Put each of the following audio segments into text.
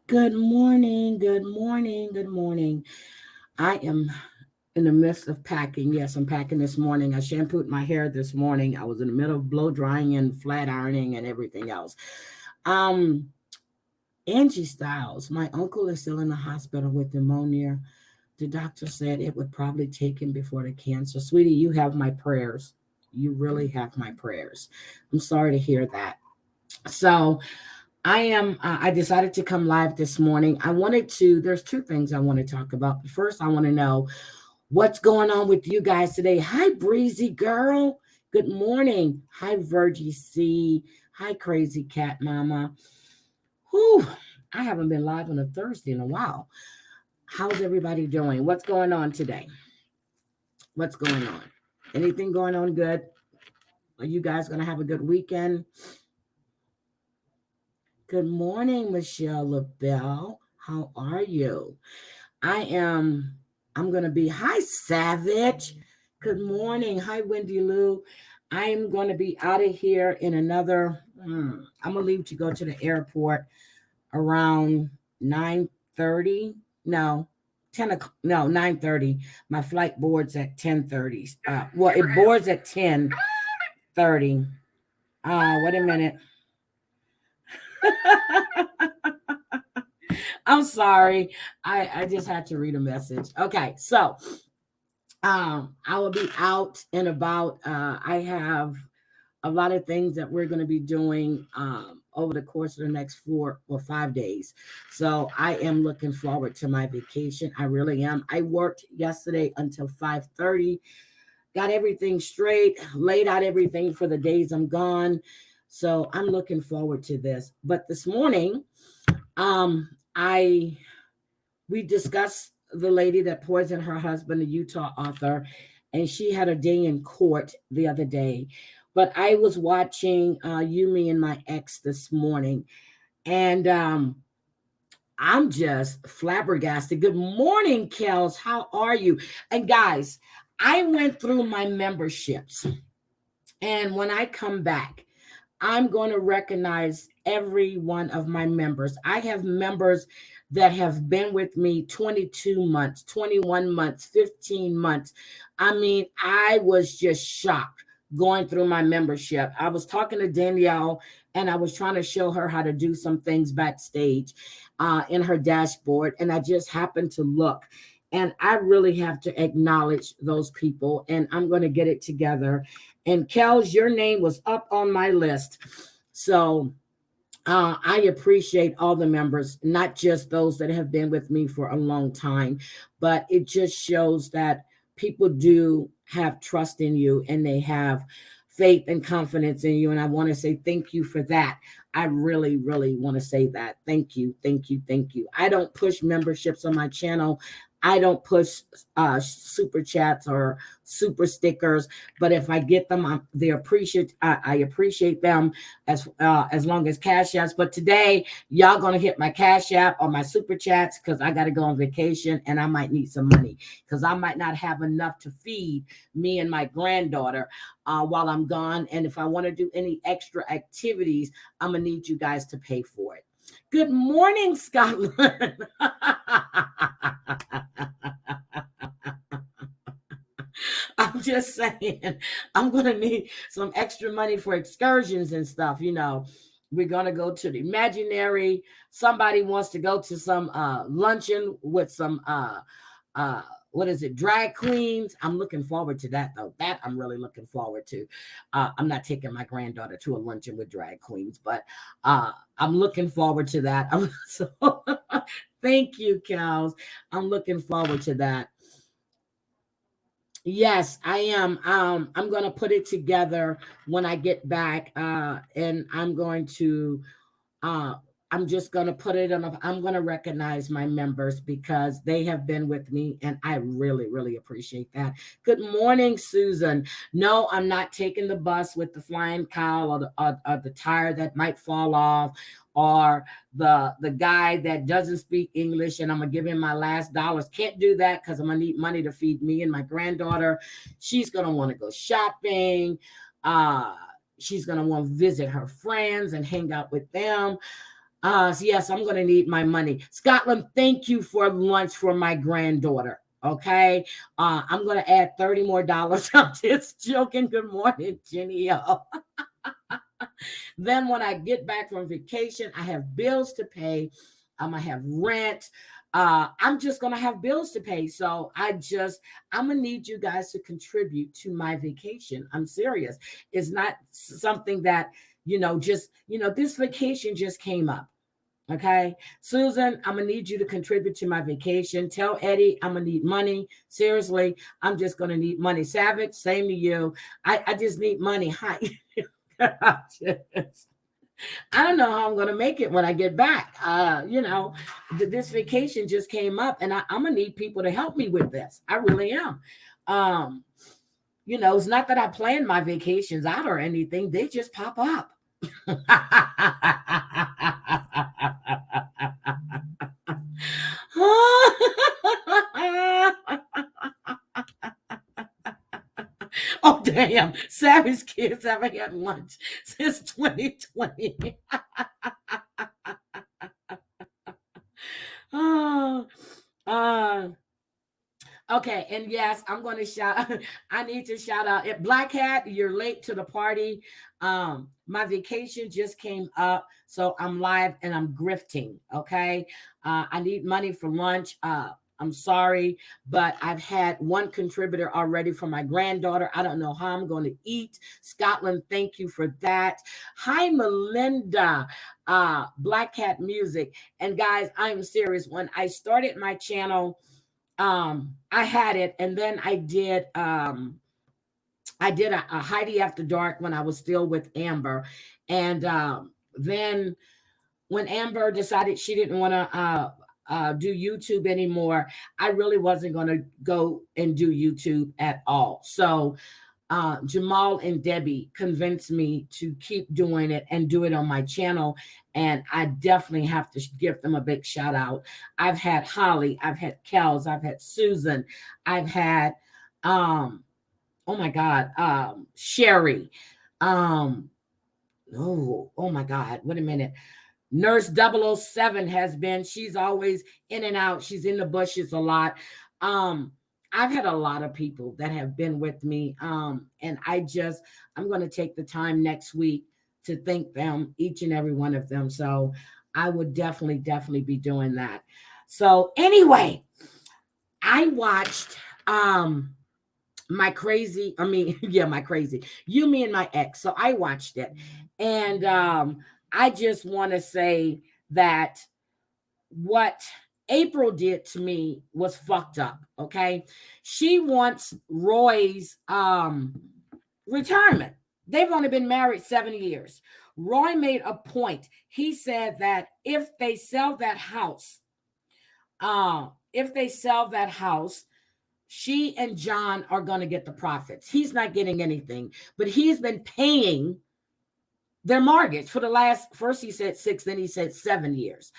Good morning, good morning, good morning. I am in the midst of packing. Yes, I'm packing this morning. I shampooed my hair this morning. I was in the middle of blow drying and flat ironing and everything else. Um, Angie Styles, my uncle is still in the hospital with pneumonia. The doctor said it would probably take him before the cancer. Sweetie, you have my prayers. You really have my prayers. I'm sorry to hear that. So, I decided to come live this morning. There's two things I want to talk about. First, I want to know what's going on with you guys today. Hi, Breezy Girl. Good morning. Hi, Virgie C. Hi, Crazy Cat Mama. Whew, I haven't been live on a Thursday in a while. How's everybody doing? What's going on today? What's going on? Anything going on good? Are you guys going to have a good weekend? Good morning, Michelle LaBelle. How are you? I am, I'm going to be, hi, Savage. Good morning. Hi, Wendy Lou. I am going to be out of here in I'm going to leave to go to the airport around 9:30. No, 10 o'clock. No, 9:30. My flight boards at 10:30. Well, it boards at 10:30. Wait a minute. I'm sorry. I just had to read a message. Okay, so I will be out and about. I have a lot of things that we're going to be doing over the course of the next 4 or 5 days. So I am looking forward to my vacation. I really am. I worked yesterday until 5:30, got everything straight, laid out everything for the days I'm gone. So I'm looking forward to this. But this morning, I we discussed the lady that poisoned her husband, a Utah author, and she had a day in court the other day. But I was watching You, Me, and My Ex this morning, and I'm just flabbergasted. Good morning, Kels. How are you? And guys, I went through my memberships, and when I come back, I'm going to recognize every one of my members. I have members that have been with me 22 months, 21 months, 15 months. I mean, I was just shocked going through my membership. I was talking to Danielle and I was trying to show her how to do some things backstage in her dashboard. And I just happened to look. And I really have to acknowledge those people, and I'm going to get it together. And Kels, your name was up on my list. So I appreciate all the members, not just those that have been with me for a long time, but it just shows that people do have trust in you and they have faith and confidence in you. And I want to say thank you for that. I really, really want to say that. Thank you, thank you, thank you. I don't push memberships on my channel. I don't push super chats or super stickers, but if I get them, I appreciate them as long as cash apps. But today, y'all gonna hit my cash app or my super chats because I got to go on vacation and I might need some money because I might not have enough to feed me and my granddaughter while I'm gone. And if I want to do any extra activities, I'm gonna need you guys to pay for it. Good morning, Scotland. I'm just saying, I'm going to need some extra money for excursions and stuff. We're going to go to the imaginary. Somebody wants to go to some luncheon with some what is it, drag queens. I'm looking forward to that, though. That I'm really looking forward to. I'm not taking my granddaughter to a luncheon with drag queens, but I'm looking forward to that. So thank you, Cows. I'm looking forward to that. Yes, I am. I'm going to put it together when I get back, and uh, I'm just going to put it on. I'm going to recognize my members because they have been with me, and I really, really appreciate that. Good morning, Susan. No, I'm not taking the bus with the flying cow or the tire that might fall off, or the guy that doesn't speak English, and I'm gonna give him my last dollars. Can't do that because I'm gonna need money to feed me and my granddaughter. She's gonna want to go shopping. Uh, she's gonna want to visit her friends and hang out with them. So yes, I'm gonna need my money. Scotland, thank you for lunch for my granddaughter. Okay. I'm gonna add 30 more dollars. I'm just joking. Good morning, Jenny. Then when I get back from vacation, I have bills to pay. I have rent. I'm just gonna have bills to pay. So I'm gonna need you guys to contribute to my vacation. I'm serious. It's not something that, this vacation just came up. Okay. Susan, I'm gonna need you to contribute to my vacation. Tell Eddie I'm gonna need money. Seriously, I'm just gonna need money. Savage, same to you. I just need money. Hi. I don't know how I'm going to make it when I get back. This vacation just came up, and I'm going to need people to help me with this. I really am. It's not that I plan my vacations out or anything. They just pop up. Oh, damn. Savage kids haven't had lunch since 2020. Oh, okay, and yes, I'm going to shout. I need to shout out. Black Hat, you're late to the party. My vacation just came up, so I'm live and I'm grifting. Okay, I need money for lunch. I'm sorry, but I've had one contributor already for my granddaughter. I don't know how I'm going to eat. Scotland, thank you for that. Hi, Melinda, Black Cat Music. And guys, I'm serious. When I started my channel, I had it, and then I did a Heidi After Dark when I was still with Amber. And then when Amber decided she didn't want to do YouTube anymore, I really wasn't going to go and do YouTube at all. So Jamal and Debbie convinced me to keep doing it and do it on my channel. And I definitely have to give them a big shout out. I've had Holly, I've had Kels, I've had Susan, I've had, oh my God, Sherry. Oh my God, wait a minute. Nurse 007 has been, she's always in and out. She's in the bushes a lot. I've had a lot of people that have been with me. And I'm going to take the time next week to thank them, each and every one of them. So I would definitely be doing that. So anyway, I watched, my crazy, You, Me, and My Ex. So I watched it. And I just want to say that what April did to me was fucked up. Okay. She wants Roy's retirement. They've only been married 7 years. Roy made a point. He said that if they sell that house, she and John are going to get the profits. He's not getting anything, but he's been paying their mortgage for the first he said 6, then he said 7 years.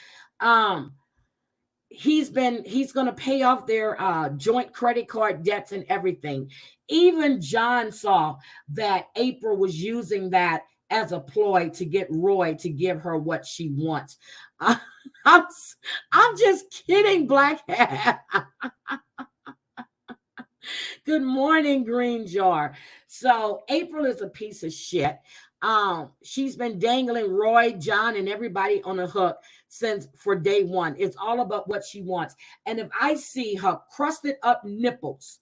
He's going to pay off their joint credit card debts and everything. Even John saw that April was using that as a ploy to get Roy to give her what she wants. I'm just kidding, Black Hat. Good morning, Green Jar. So April is a piece of shit. She's been dangling Roy, John, and everybody on a hook for day one. It's all about what she wants. And if I see her crusted up nipples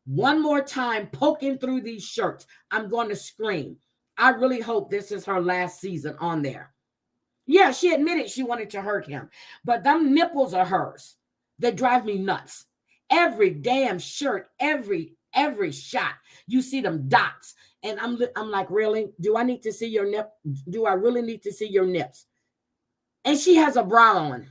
one more time poking through these shirts, I'm going to scream. I really hope this is her last season on there. Yeah, she admitted she wanted to hurt him, but them nipples are hers. They drive me nuts. Every damn shirt, every shot, you see them dots. And I'm like, really? Do I need to see your nip? Do I really need to see your nips? And she has a bra on.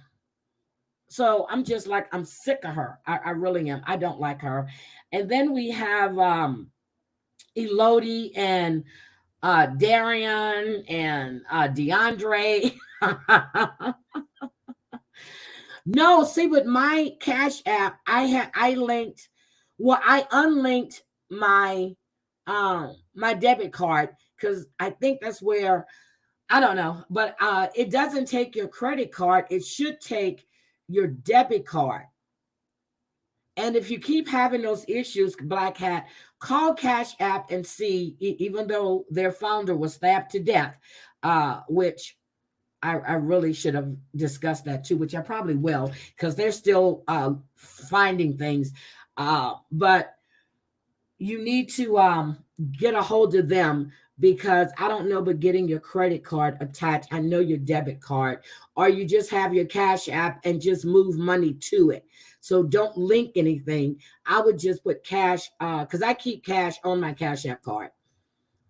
So I'm just like, I'm sick of her. I really am. I don't like her. And then we have Elodie and Darian and DeAndre. No, see, with my Cash App, I unlinked my my debit card, because I think that's where I don't know, but it doesn't take your credit card. It should take your debit card. And if you keep having those issues, Black Hat, call Cash App and see, even though their founder was stabbed to death, which I really should have discussed that too, which I probably will, because they're still finding things. But you need to get a hold of them, because I don't know, but getting your credit card attached, I know your debit card, or you just have your Cash App and just move money to it. So don't link anything. I would just put cash, because I keep cash on my Cash App card.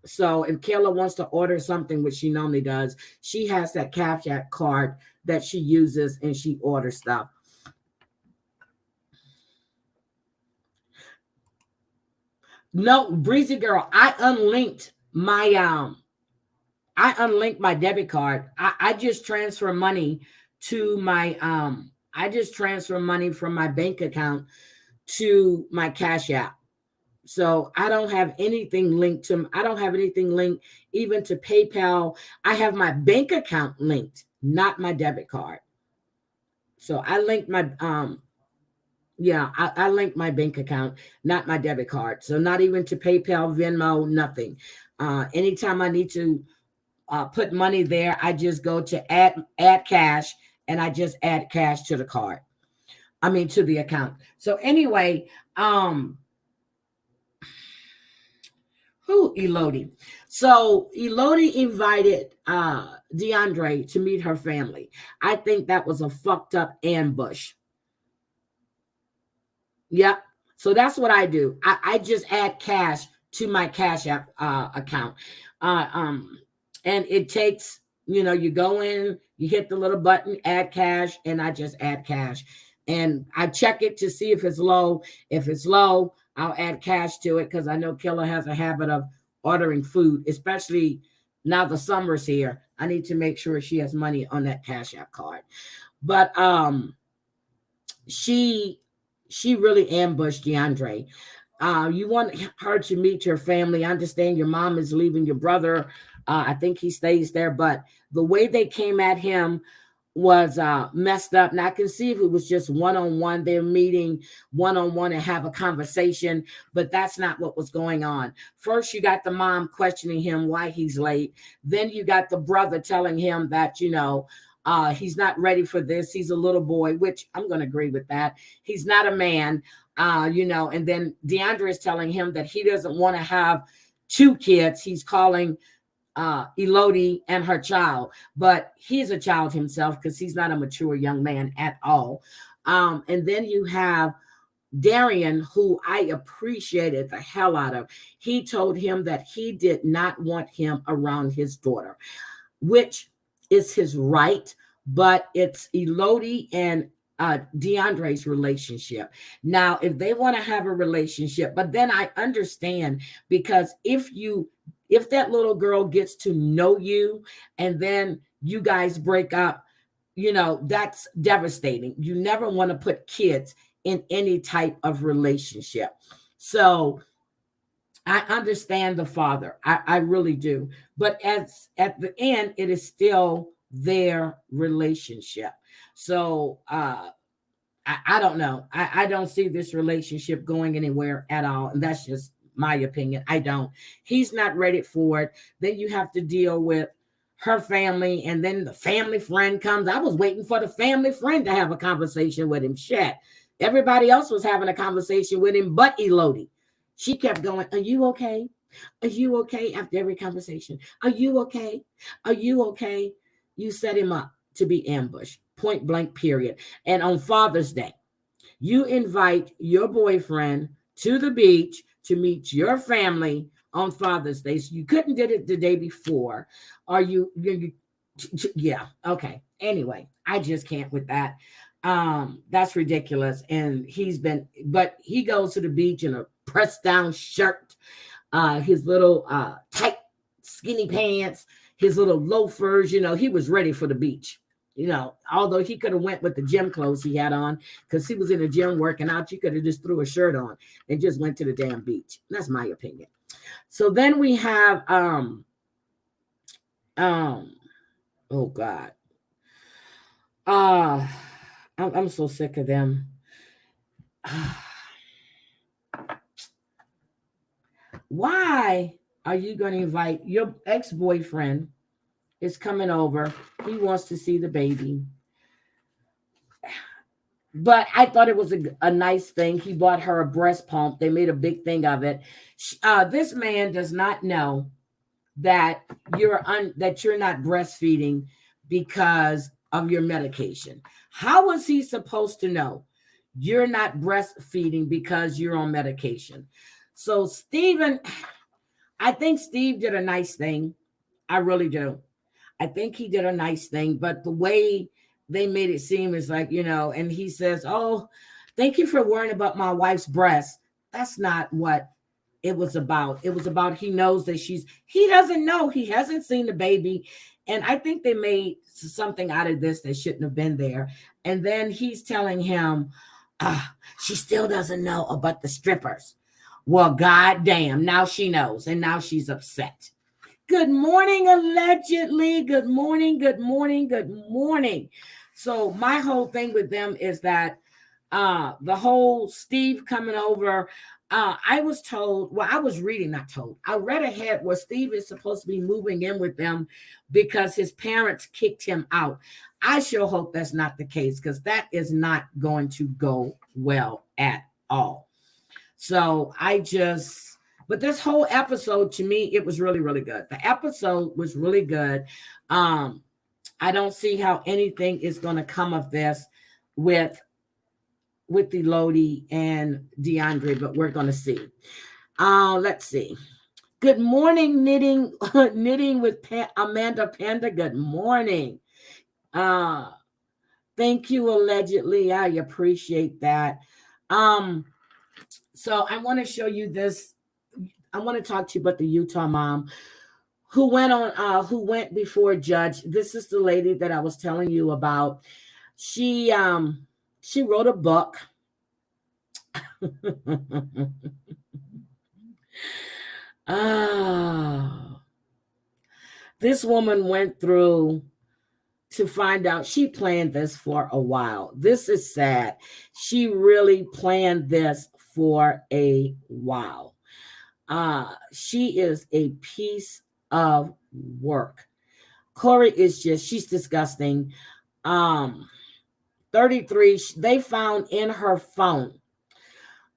So if Kayla wants to order something, which she normally does, she has that Cash App card that she uses and she orders stuff. No, Breezy Girl, I unlinked my debit card. I just transfer money to my I just transfer money from my bank account to my Cash App. So I don't have anything linked to, I don't have anything linked even to PayPal. I have my bank account linked, not my debit card. So I linked my yeah, I linked my bank account, not my debit card. So not even to PayPal, Venmo, nothing. Anytime I need to put money there, I just go to add cash, and I just add cash to the card. I mean, to the account. So anyway, who Elodie? So Elodie invited DeAndre to meet her family. I think that was a fucked up ambush. Yep. So that's what I do. I just add cash to my Cash App account. Uh, um, and it takes, you go in, you hit the little button, add cash, and I just add cash. And I check it to see if it's low. If it's low, I'll add cash to it, because I know Killer has a habit of ordering food, especially now the summer's here. I need to make sure she has money on that Cash App card. But she she really ambushed DeAndre. You want her to meet your family. I understand your mom is leaving your brother. I think he stays there, but the way they came at him was messed up. Now I can see if it was just one-on-one, they're meeting one-on-one and have a conversation, but that's not what was going on. First, you got the mom questioning him why he's late. Then you got the brother telling him that, he's not ready for this. He's a little boy, which I'm going to agree with that. He's not a man, and then DeAndre is telling him that he doesn't want to have two kids. He's calling Elodie and her child, but he's a child himself because he's not a mature young man at all. And then you have Darian, who I appreciated the hell out of. He told him that he did not want him around his daughter, which is his right, but it's Elodie and DeAndre's relationship. Now, if they want to have a relationship, but then I understand, because if that little girl gets to know you and then you guys break up, that's devastating. You never want to put kids in any type of relationship. So I understand the father. I really do. But at the end, it is still their relationship. So I don't know. I don't see this relationship going anywhere at all. And that's just my opinion. I don't. He's not ready for it. Then you have to deal with her family, and then the family friend comes. I was waiting for the family friend to have a conversation with him. Shit. Everybody else was having a conversation with him, but Elodie. She kept going, "Are you okay? Are you okay?" After every conversation. "Are you okay? Are you okay?" You set him up to be ambushed. Point blank, period. And on Father's Day, you invite your boyfriend to the beach to meet your family on Father's Day. So you couldn't did it the day before. Are you yeah, okay. Anyway, I just can't with that. That's ridiculous. And but he goes to the beach in a pressed down shirt, his little tight skinny pants, his little loafers, he was ready for the beach. Although he could have went with the gym clothes he had on, because he was in the gym working out, you could have just threw a shirt on and just went to the damn beach. That's my opinion. So then we have Oh God. Uh I'm so sick of them. Why are you going to invite your ex-boyfriend is coming over? He wants to see the baby. But I thought it was a nice thing. He bought her a breast pump. They made a big thing of it. This man does not know that that you're not breastfeeding because of your medication. How was he supposed to know you're not breastfeeding because you're on medication? So Stephen, I think Steve did a nice thing. I really do. I think he did a nice thing, but the way they made it seem is like, and he says, "Oh, thank you for worrying about my wife's breast." That's not what it was about. It was about he knows that he doesn't know. He hasn't seen the baby. And I think they made something out of this that shouldn't have been there. And then he's telling him, she still doesn't know about the strippers. Well, goddamn, now she knows, and now she's upset. Good morning, allegedly. Good morning, good morning, good morning. So my whole thing with them is that the whole Steve coming over, I was told, well, I was reading, not told. I read ahead where Steve is supposed to be moving in with them because his parents kicked him out. I sure hope that's not the case because that is not going to go well at all. So but this whole episode to me, it was really, really good. The episode was really good. I don't see how anything is going to come of this with the Lodi and DeAndre, but we're going to see. Let's see. Good morning, knitting with Amanda Panda. Good morning. Thank you, allegedly. I appreciate that. So I want to show you this. I want to talk to you about the Utah mom who went before a judge. This is the lady that I was telling you about. She wrote a book. This woman went through to find out. She planned this for a while. This is sad. She really planned this for a while. She is a piece of work. Kouri is she's disgusting. 33, they found in her phone,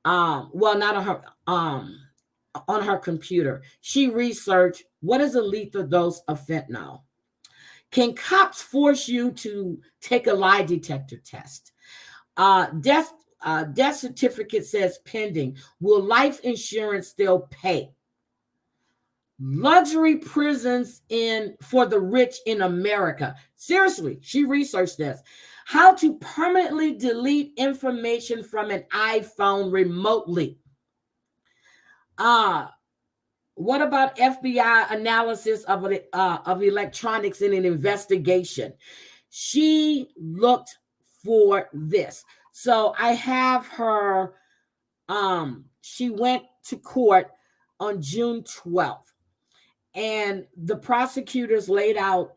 well, not on her, on her computer. She researched what is a lethal dose of fentanyl. Can cops force you to take a lie detector test? Death certificate says pending. Will life insurance still pay? Luxury prisons for the rich in America. Seriously, she researched this. How to permanently delete information from an iPhone remotely. What about FBI analysis of electronics in an investigation? She looked for this. So I have her, she went to court on June 12th. And the prosecutors laid out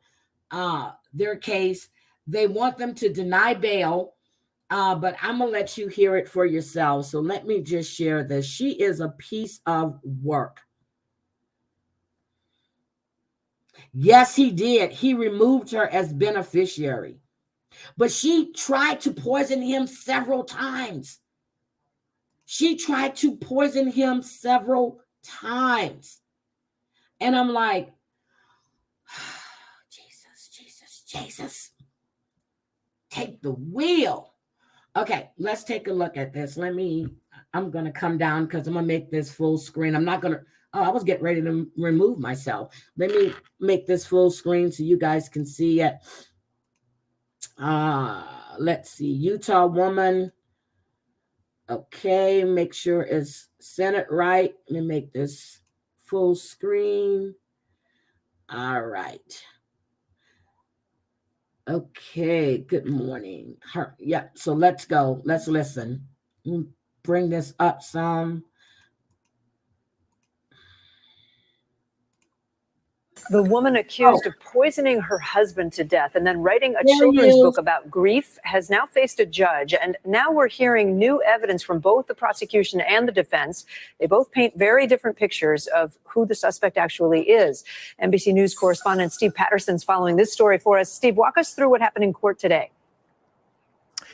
their case. They want them to deny bail, but I'm going to let you hear it for yourself. So let me just share this. She is a piece of work. Yes, he did. He removed her as beneficiary. But she tried to poison him several times. She tried to poison him several times. And I'm like, Jesus, take the wheel. Okay, let's take a look at this. I'm going to come down because I'm going to make this full screen. I'm not going to, I was getting ready to remove myself. Let me make this full screen so you guys can see it. Let's see, Utah woman. Okay, make sure it's centered right. Let me make this full screen. All right. Okay, good morning. Yeah, so let's go. Let's listen. Bring this up some. The woman accused of poisoning her husband to death and then writing a There he children's is. book about grief has now faced a judge. And now we're hearing new evidence from both the prosecution and the defense. They both paint very different pictures of who the suspect actually is. NBC News correspondent Steve Patterson's following this story for us. Steve, walk us through what happened in court today.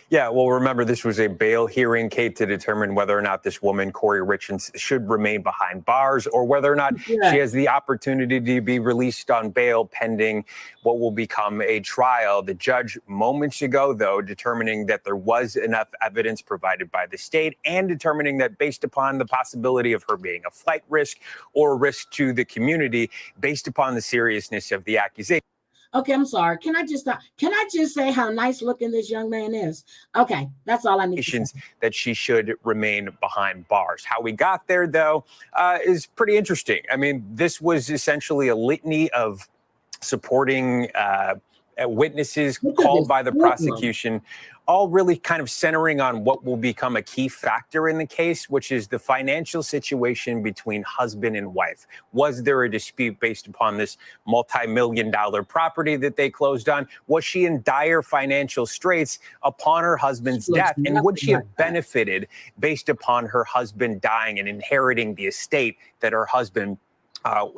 Yeah, well, remember, this was a bail hearing, Kate, to determine whether or not this woman, Kouri Richins, should remain behind bars or whether or not she has the opportunity to be released on bail pending what will become a trial. The judge moments ago, though, determining that there was enough evidence provided by the state and determining that based upon the possibility of her being a flight risk or a risk to the community, based upon the seriousness of the accusation. Okay, I'm sorry. Can I just stop? Can I just say how nice looking this young man is? Okay, that's all I need to say. That she should remain behind bars. How we got there, though, is pretty interesting. I mean, this was essentially a litany of supporting witnesses called by the prosecution, all really kind of centering on what will become a key factor in the case, which is the financial situation between husband and wife. Was there a dispute based upon this multi-million-dollar property that they closed on? Was she in dire financial straits upon her husband's death? And would she have benefited based upon her husband dying and inheriting the estate that her husband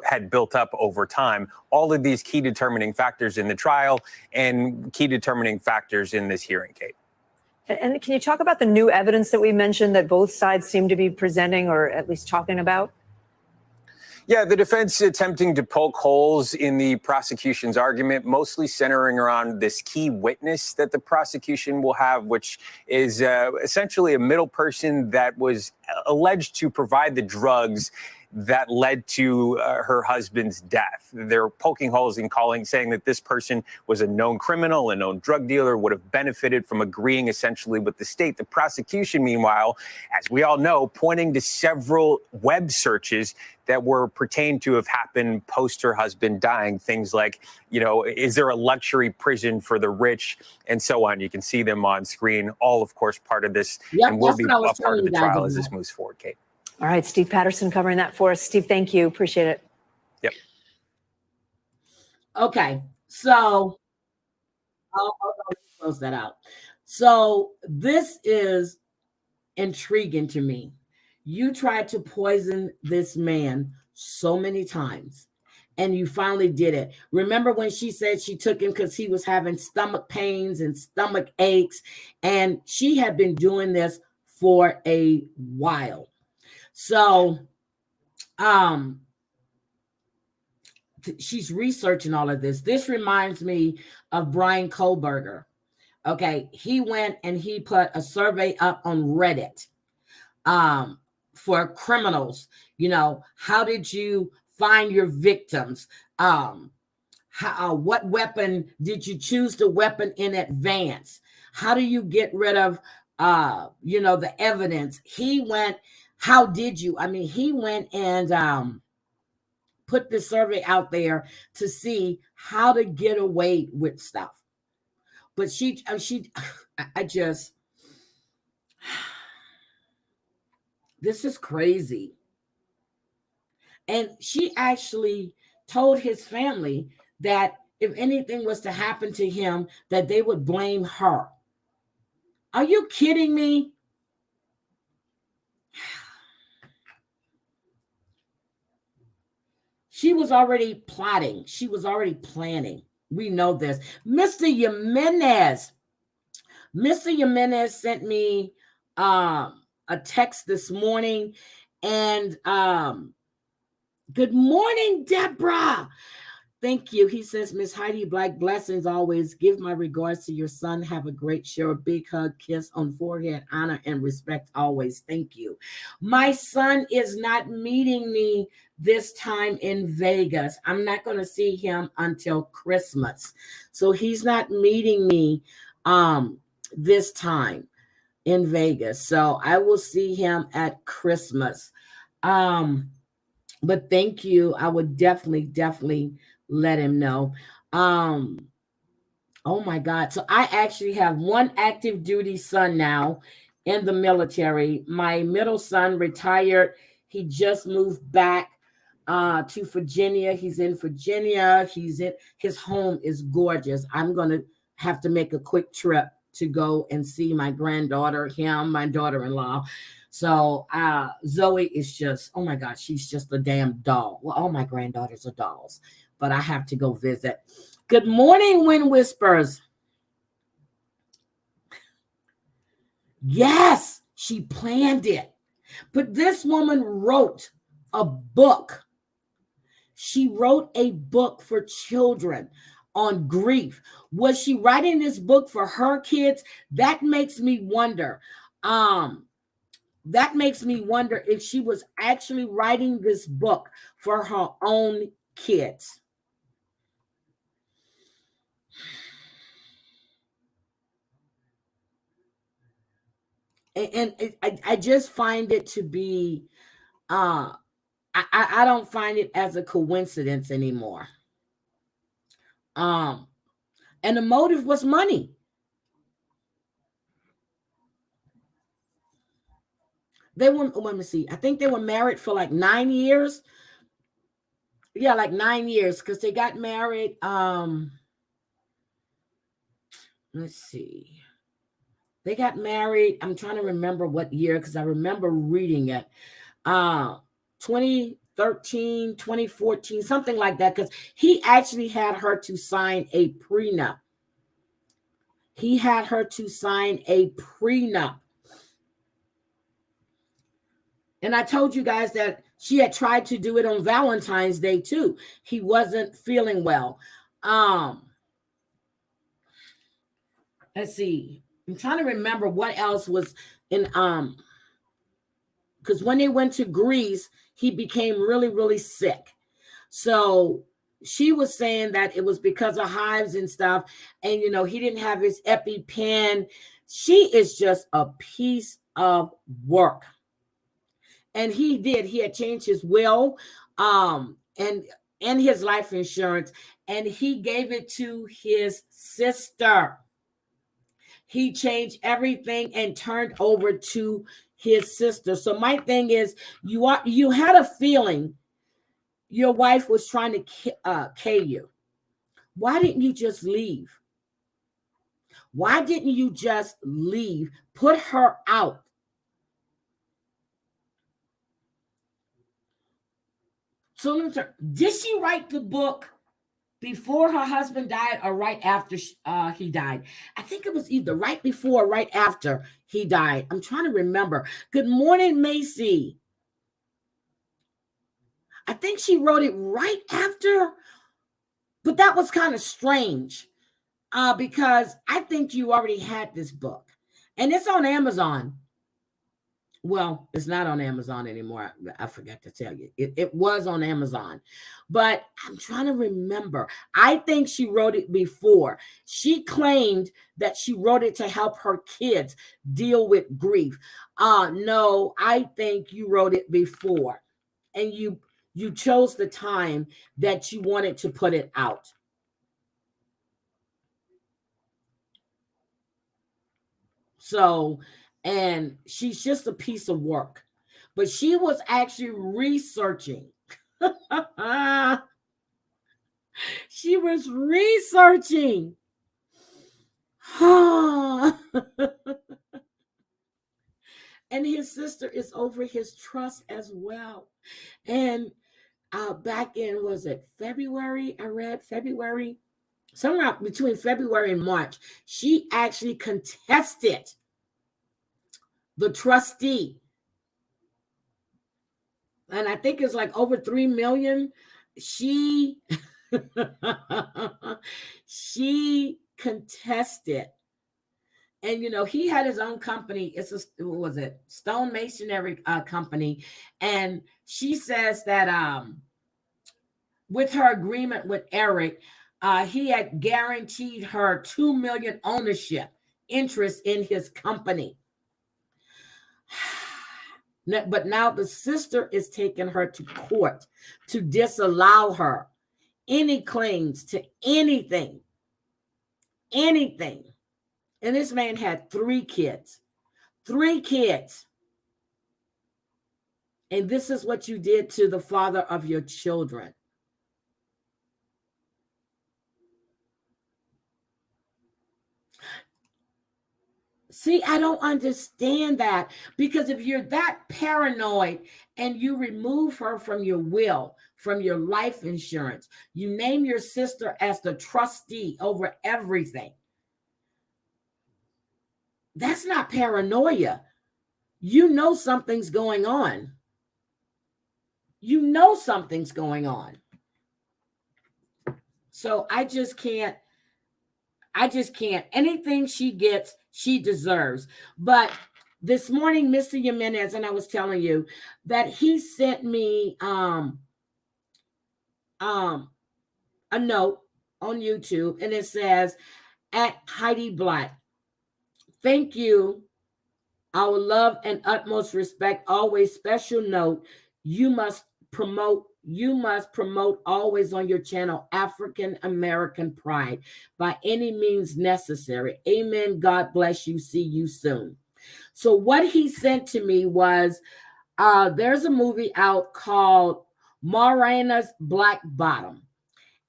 had built up over time? All of these key determining factors in the trial and key determining factors in this hearing, Kate. And can you talk about the new evidence that we mentioned that both sides seem to be presenting or at least talking about? Yeah, the defense attempting to poke holes in the prosecution's argument, mostly centering around this key witness that the prosecution will have, which is essentially a middle person that was alleged to provide the drugs that led to her husband's death. They're poking holes in saying that this person was a known criminal, a known drug dealer, would have benefited from agreeing essentially with the state. The prosecution, meanwhile, as we all know, pointing to several web searches that were pertained to have happened post her husband dying. Things like, you know, is there a luxury prison for the rich and so on. You can see them on screen, all, of course, part of this and will be a part of the trial as this moves forward, Kate. All right, Steve Patterson covering that for us. Steve, thank you. Appreciate it. Yep. Okay, so I'll close that out. So this is intriguing to me. You tried to poison this man so many times, and you finally did it. Remember when she said she took him because he was having stomach pains and stomach aches, and she had been doing this for a while. So she's researching all of this. This reminds me of Brian Kohlberger. Okay, he went and he put a survey up on Reddit for criminals. You know, how did you find your victims? What weapon did you choose the weapon in advance? How do you get rid of the evidence? He went. How did you? I mean, he went and put the survey out there to see how to get away with stuff. But I just, this is crazy. And she actually told his family that if anything was to happen to him, that they would blame her. Are you kidding me? She was already plotting. She was already planning. We know this. Mr. Jimenez sent me a text this morning. And good morning, Deborah. Thank you. He says, Miss Heidi Black, blessings always. Give my regards to your son. Have a great show. A big hug, kiss on forehead, honor and respect always. Thank you. My son is not meeting me this time in Vegas. I'm not going to see him until Christmas. So he's not meeting me this time in Vegas. So I will see him at Christmas. But thank you. I would definitely let him know. Oh my God. So I actually have one active duty son now in the military. My middle son retired. He just moved back to Virginia. He's in Virginia. His home is gorgeous. I'm going to have to make a quick trip to go and see my granddaughter, my daughter-in-law. So Zoe is just, oh my God, she's just a damn doll. Well, all my granddaughters are dolls, but I have to go visit. Good morning, Wind Whispers. Yes, she planned it. But this woman wrote a book. She wrote a book for children on grief. Was she writing this book for her kids? That makes me wonder. That makes me wonder if she was actually writing this book for her own kids. And I just find it to be, I don't find it as a coincidence anymore. And the motive was money. They were, let me see, I think they were married for like 9 years. Yeah, like 9 years, because they got married. Let's see. They got married. I'm trying to remember what year, because I remember reading it. 2013, 2014, something like that, because he actually had her to sign a prenup. He had her to sign a prenup. And I told you guys that she had tried to do it on Valentine's Day too. He wasn't feeling well. Let's see. I'm trying to remember what else was in, because when they went to Greece, he became really, really sick. So she was saying that it was because of hives and stuff. And, you know, he didn't have his EpiPen. She is just a piece of work. And he did. He had changed his will and his life insurance, and he gave it to his sister. He changed everything and turned over to his sister. So my thing is, you had a feeling your wife was trying to kill you. Why didn't you just leave? Why didn't you just leave? Put her out. So did she write the book before her husband died or right after he died? I think it was either right before or right after he died. I'm trying to remember. Good morning, Macy. I think she wrote it right after, but that was kind of strange because I think you already had this book, and it's on Amazon. Well, it's not on Amazon anymore. I forgot to tell you. It was on Amazon. But I'm trying to remember. I think she wrote it before. She claimed that she wrote it to help her kids deal with grief. No, I think you wrote it before. And you chose the time that you wanted to put it out. So, and she's just a piece of work. But she was actually researching. She was researching. And his sister is over his trust as well. And back in, was it February? I read February. Somewhere between February and March, she actually contested the trustee. And I think it's like over 3 million. She contested. And, you know, he had his own company. What was it? Stone Masonry company. And she says that with her agreement with Eric, he had guaranteed her 2 million ownership interest in his company. But now the sister is taking her to court to disallow her any claims to anything. And this man had 3 kids. 3 kids. And this is what you did to the father of your children. See, I don't understand that, because if you're that paranoid and you remove her from your will, from your life insurance, you name your sister as the trustee over everything. That's not paranoia. You know something's going on. You know something's going on. So I just can't. Anything she gets, she deserves. But this morning, Mr. Jimenez, and I was telling you that he sent me a note on YouTube, and it says, at Heidi Black, thank you. Our love and utmost respect. Always special note. You must promote always on your channel African American pride by any means necessary. Amen. God bless you. See you soon. So what he sent to me was there's a movie out called Morena's Black Bottom,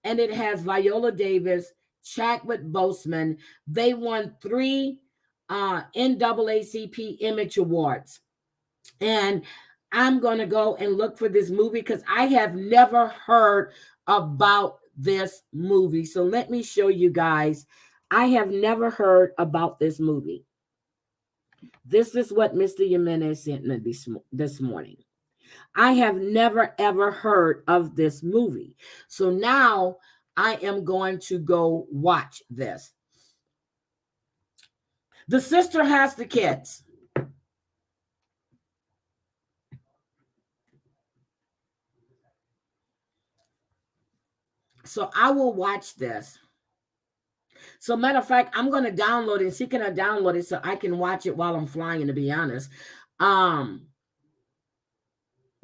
and it has Viola Davis, Chadwick Boseman. They won 3 NAACP Image Awards. And I'm going to go and look for this movie because I have never heard about this movie. So let me show you guys. I have never heard about this movie. This is what Mr. Jimenez sent me this morning. I have never, ever heard of this movie. So now I am going to go watch this. The sister has the kids. So I will watch this. So matter of fact, I'm going to download it. She can download it so I can watch it while I'm flying, to be honest.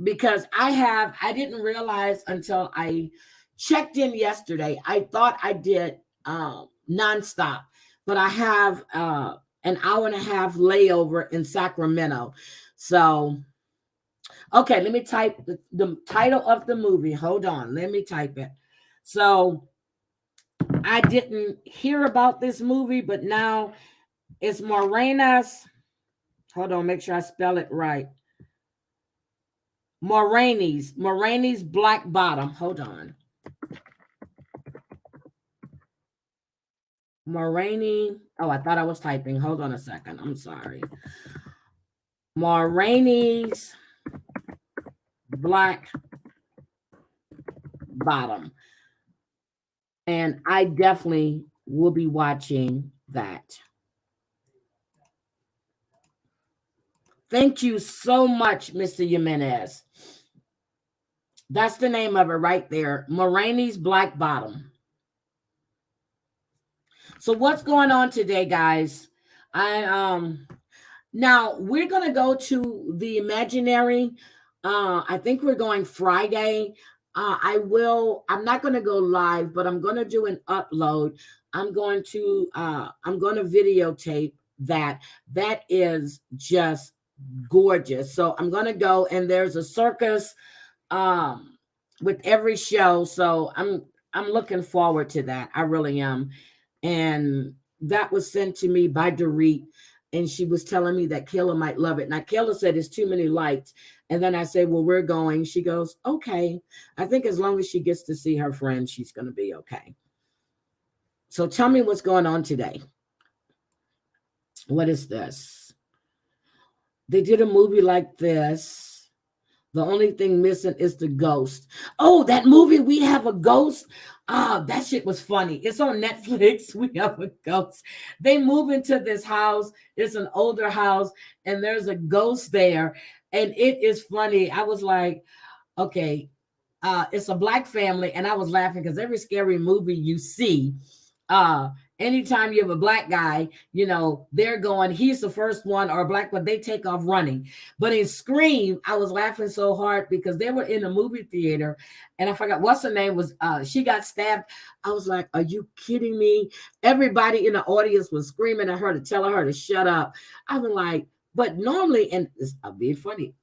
Because I didn't realize until I checked in yesterday. I thought I did nonstop, but I have an hour and a half layover in Sacramento. So, okay, let me type the title of the movie. Hold on. Let me type it. So I didn't hear about this movie, but now it's Morena's. Hold on, make sure I spell it right. Moraine's Black Bottom. Hold on. Moraine. Oh, I thought I was typing. Hold on a second. I'm sorry. Moraine's Black Bottom. And I definitely will be watching that. Thank you so much, Mr. Jimenez. That's the name of it right there. Moraine's Black Bottom. So what's going on today, guys? Now we're gonna go to the imaginary. I think we're going Friday. I'm not going to go live, but I'm going to do an upload. I'm going to videotape that. That is just gorgeous. So I'm going to go, and there's a circus with every show. So I'm looking forward to that. I really am. And that was sent to me by Dorit. And she was telling me that Kayla might love it. Now, Kayla said it's too many lights. And then I said, well, we're going. She goes, okay. I think as long as she gets to see her friend, she's going to be okay. So tell me what's going on today. What is this? They did a movie like this. The only thing missing is the ghost. Oh, that movie, We Have a Ghost. That shit was funny. It's on Netflix. We Have a Ghost. They move into this house. It's an older house, and there's a ghost there. And it is funny. I was like, okay, it's a Black family. And I was laughing because every scary movie you see, anytime you have a Black guy, they're going, he's the first one, or a Black one, they take off running. But in Scream, I was laughing so hard because they were in a movie theater, and I forgot what's her name was, she got stabbed. I was like, are you kidding me? Everybody in the audience was screaming telling her to shut up. I was like, but normally, and it's being funny,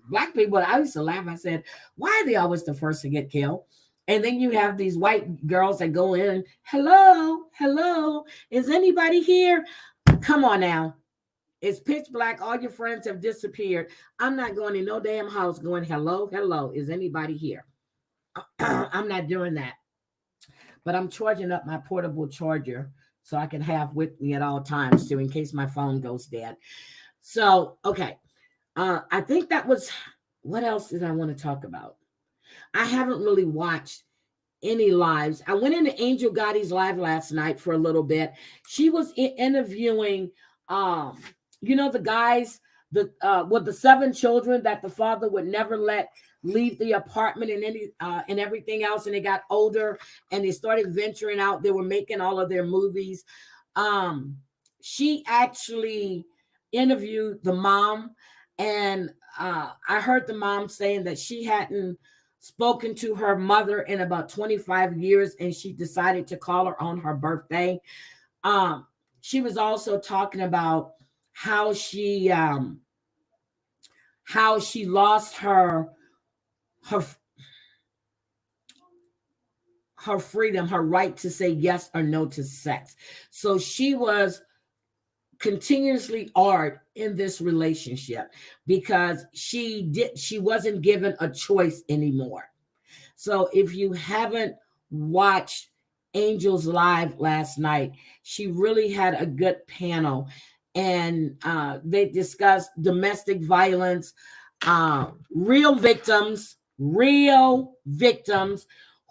black people, I used to laugh. I said, why are they always the first to get killed? And then you have these white girls that go in, hello, hello, is anybody here? Come on now. It's pitch black. All your friends have disappeared. I'm not going in no damn house going, hello, hello, is anybody here? I'm not doing that. But I'm charging up my portable charger so I can have with me at all times too, in case my phone goes dead. So, okay. I think that was, what else did I want to talk about? I haven't really watched any lives. I went into Angel Gotti's live last night for a little bit. She was interviewing, the guys, with the 7 children that the father would never let leave the apartment and everything else. And they got older and they started venturing out. They were making all of their movies. She actually interviewed the mom, and I heard the mom saying that she hadn't spoken to her mother in about 25 years, and she decided to call her on her birthday. She was also talking about how she lost her freedom, her right to say yes or no to sex. So she was continuously hard in this relationship because she wasn't given a choice anymore. So if you haven't watched Angel's live last night, she really had a good panel, and they discussed domestic violence, real victims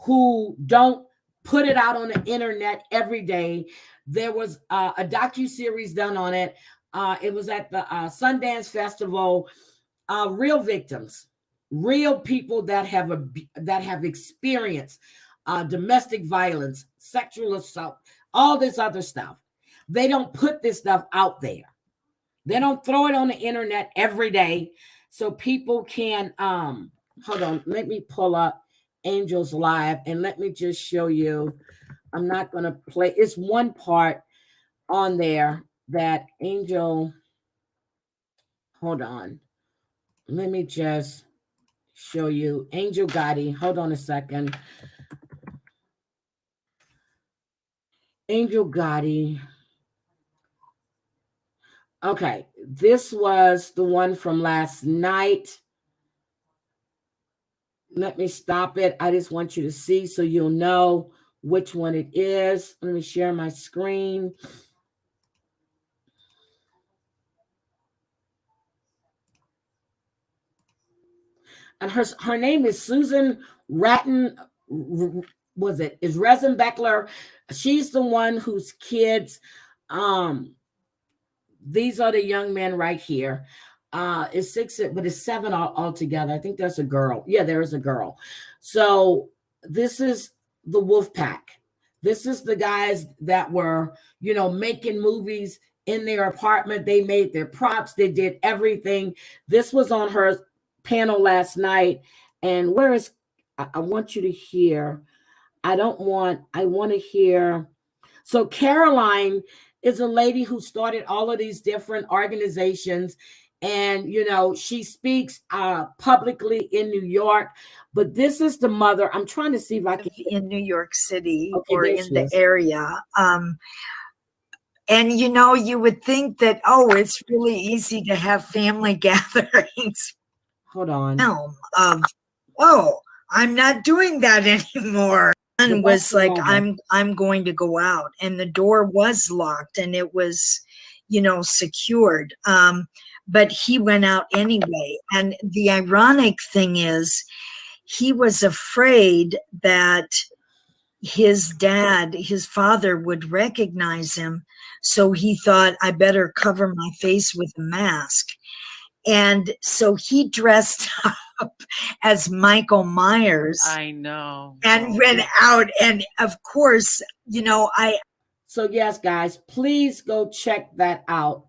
who don't put it out on the internet every day. There was a docu-series done on it. It was at the Sundance Festival. Real victims, real people that have experienced domestic violence, sexual assault, all this other stuff. They don't put this stuff out there. They don't throw it on the internet every day so people can hold on, let me pull up Angel's live and let me just show you. I'm not going to play. It's one part on there that Angel, hold on. Let me just show you Angel Gotti. Hold on a second. Angel Gotti. Okay, this was the one from last night. Let me stop it. I just want you to see so you'll know which one it is. Let me share my screen. And her name is Susan Ratton. Is Rezenbeckler. She's the one whose kids, these are the young men right here. It's 6, but it's 7 altogether. I think there's a girl. Yeah, there is a girl. So this is the Wolf Pack. This is the guys that were, making movies in their apartment. They made their props. They did everything. This was on her panel last night. And I want you to hear. I want to hear. So Caroline is a lady who started all of these different organizations. And, she speaks publicly in New York. But this is the mother. I'm trying to see if I can. In New York City, Okay, or in the area. And, you would think that, it's really easy to have family gatherings. Hold on. I'm not doing that anymore. And was like, I'm going to go out, and the door was locked and it was, secured. But he went out anyway. And the ironic thing is, he was afraid that his father would recognize him. So he thought, I better cover my face with a mask. And so he dressed up as Michael Myers. I know. And went out. And of course, So yes, guys, please go check that out.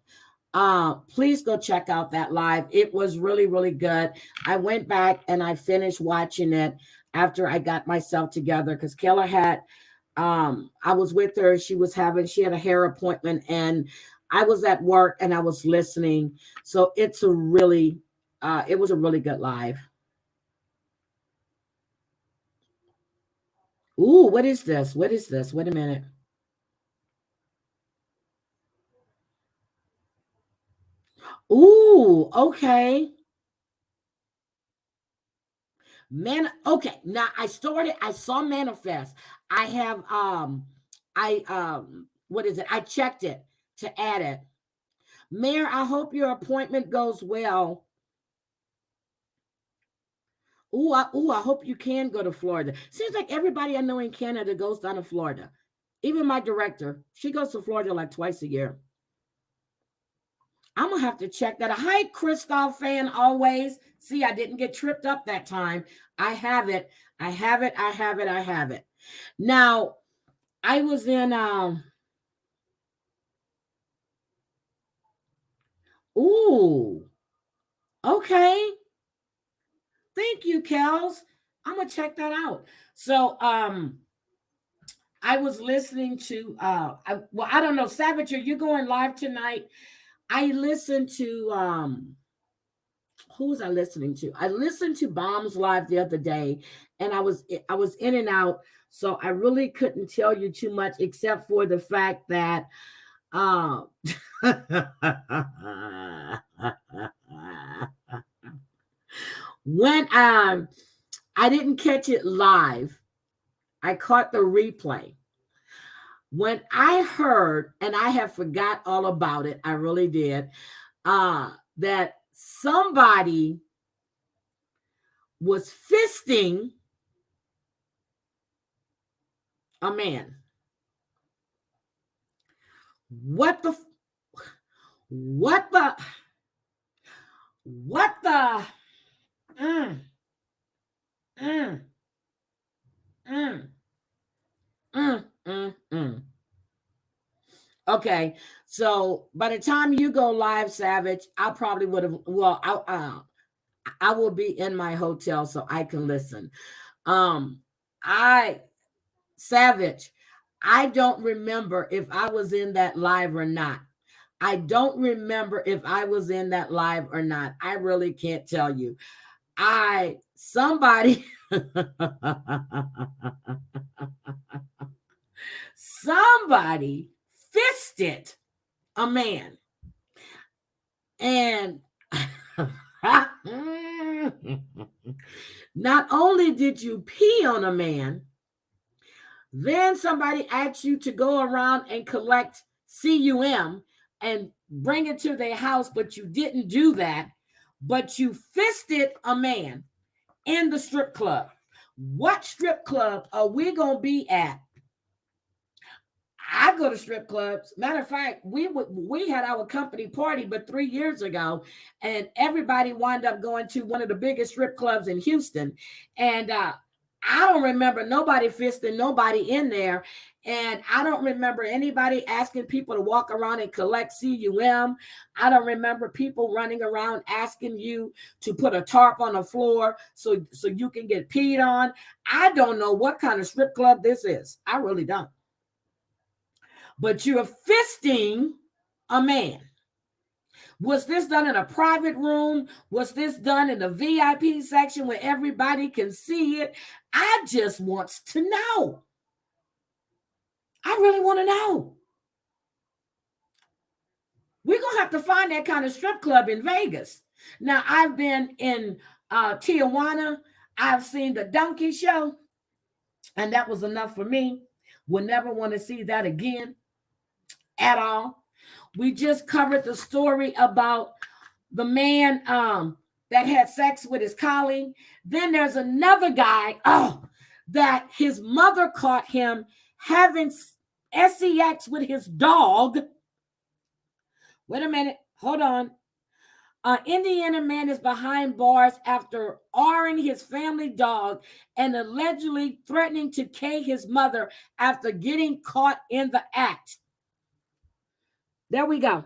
Please go check out that live. It was really, really good. I went back and I finished watching it after I got myself together because Kayla had, I was with her. She had a hair appointment and I was at work and I was listening. So it's a really, it was a really good live. Ooh, what is this? What is this? Wait a minute. Ooh, okay. Man, okay. Now I saw Manifest. I have what is it? I checked it to add it. Mayor, I hope your appointment goes well. I hope you can go to Florida. Seems like everybody I know in Canada goes down to Florida. Even my director, she goes to Florida like twice a year. I'm gonna have to check that. Hi, Christoph fan, always. See, I didn't get tripped up that time. I have it. I have it. I have it. I have it. Now, I was in ooh, okay. Thank you, Kels. I'm gonna check that out. So I was listening to I don't know, Savage, are you going live tonight? I listened to who was I listening to? I listened to Bombs Live the other day, and I was in and out, so I really couldn't tell you too much except for the fact that when I didn't catch it live, I caught the replay. When I heard, and I have forgot all about it, I really did, that somebody was fisting a man. What the mm, mm, mm, mm. Okay, so by the time you go live, Savage, I probably would have. Well, I will be in my hotel so I can listen. Savage, I don't remember if I was in that live or not. I don't remember if I was in that live or not. I really can't tell you. Somebody fisted a man. And not only did you pee on a man, then somebody asked you to go around and collect CUM and bring it to their house, but you didn't do that. But you fisted a man in the strip club. What strip club are we going to be at? I go to strip clubs. Matter of fact, we had our company party, but 3 years ago, and everybody wound up going to one of the biggest strip clubs in Houston. And I don't remember nobody fisting nobody in there. And I don't remember anybody asking people to walk around and collect CUM. I don't remember people running around asking you to put a tarp on the floor so you can get peed on. I don't know what kind of strip club this is. I really don't. But you're fisting a man. Was this done in a private room? Was this done in the VIP section where everybody can see it? I just want to know. I really want to know. We're going to have to find that kind of strip club in Vegas. Now, I've been in Tijuana. I've seen the Donkey Show, and that was enough for me. We'll never want to see that again at all. We just covered the story about the man that had sex with his colleague. Then there's another guy, that his mother caught him having sex with his dog. Wait a minute. Hold on. Indiana man is behind bars after R-ing his family dog and allegedly threatening to K his mother after getting caught in the act. There we go.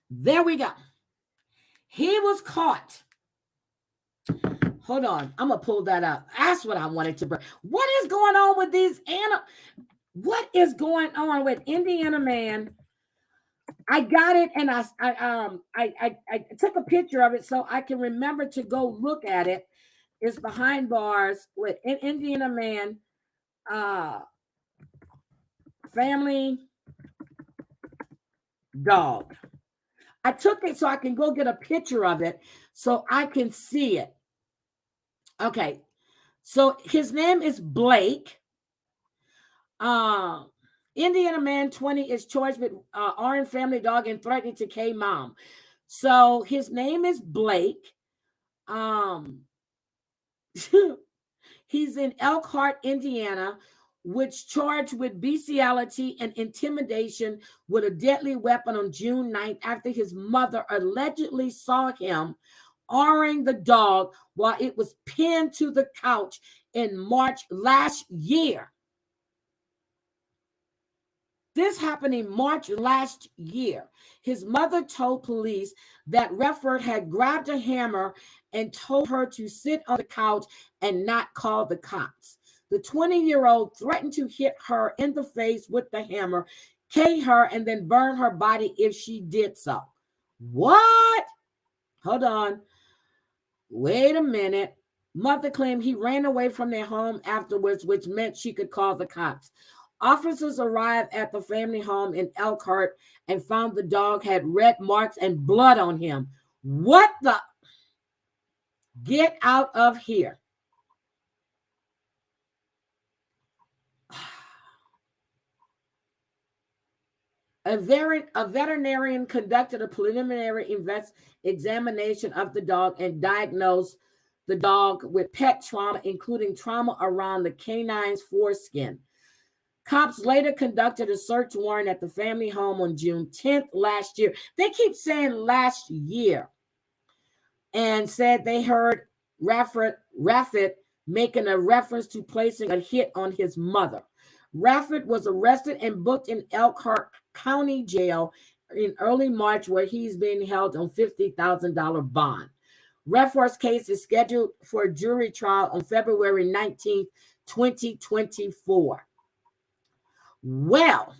There we go. He was caught. Hold on. I'm going to pull that up. That's what I wanted to bring. What is going on with these animals? What is going on with Indiana man I got it, and I took a picture of it so I can remember to go look at it. It's behind bars with an Indiana man, uh, family dog. I took it so I can go get a picture of it so I can see it. Okay, so his name is Blake. Indiana man 20 is charged with armed family dog and threatening to kill mom. So his name is Blake. He's in Elkhart, Indiana, which charged with bestiality and intimidation with a deadly weapon on June 9th after his mother allegedly saw him awing the dog while it was pinned to the couch in March last year. This happened in March last year. His mother told police that Refford had grabbed a hammer and told her to sit on the couch and not call the cops. The 20-year-old threatened to hit her in the face with the hammer, kill her, and then burn her body if she did so. What? Hold on. Wait a minute. Mother claimed he ran away from their home afterwards, which meant she could call the cops. Officers arrived at the family home in Elkhart and found the dog had red marks and blood on him. What the? Get out of here. A veterinarian conducted a preliminary examination of the dog and diagnosed the dog with pet trauma, including trauma around the canine's foreskin. Cops later conducted a search warrant at the family home on June 10th last year. They keep saying last year, and said they heard Refford making a reference to placing a hit on his mother. Refford was arrested and booked in Elkhart County Jail in early March, where he's being held on $50,000 bond. Refford's case is scheduled for a jury trial on February 19th, 2024. Well.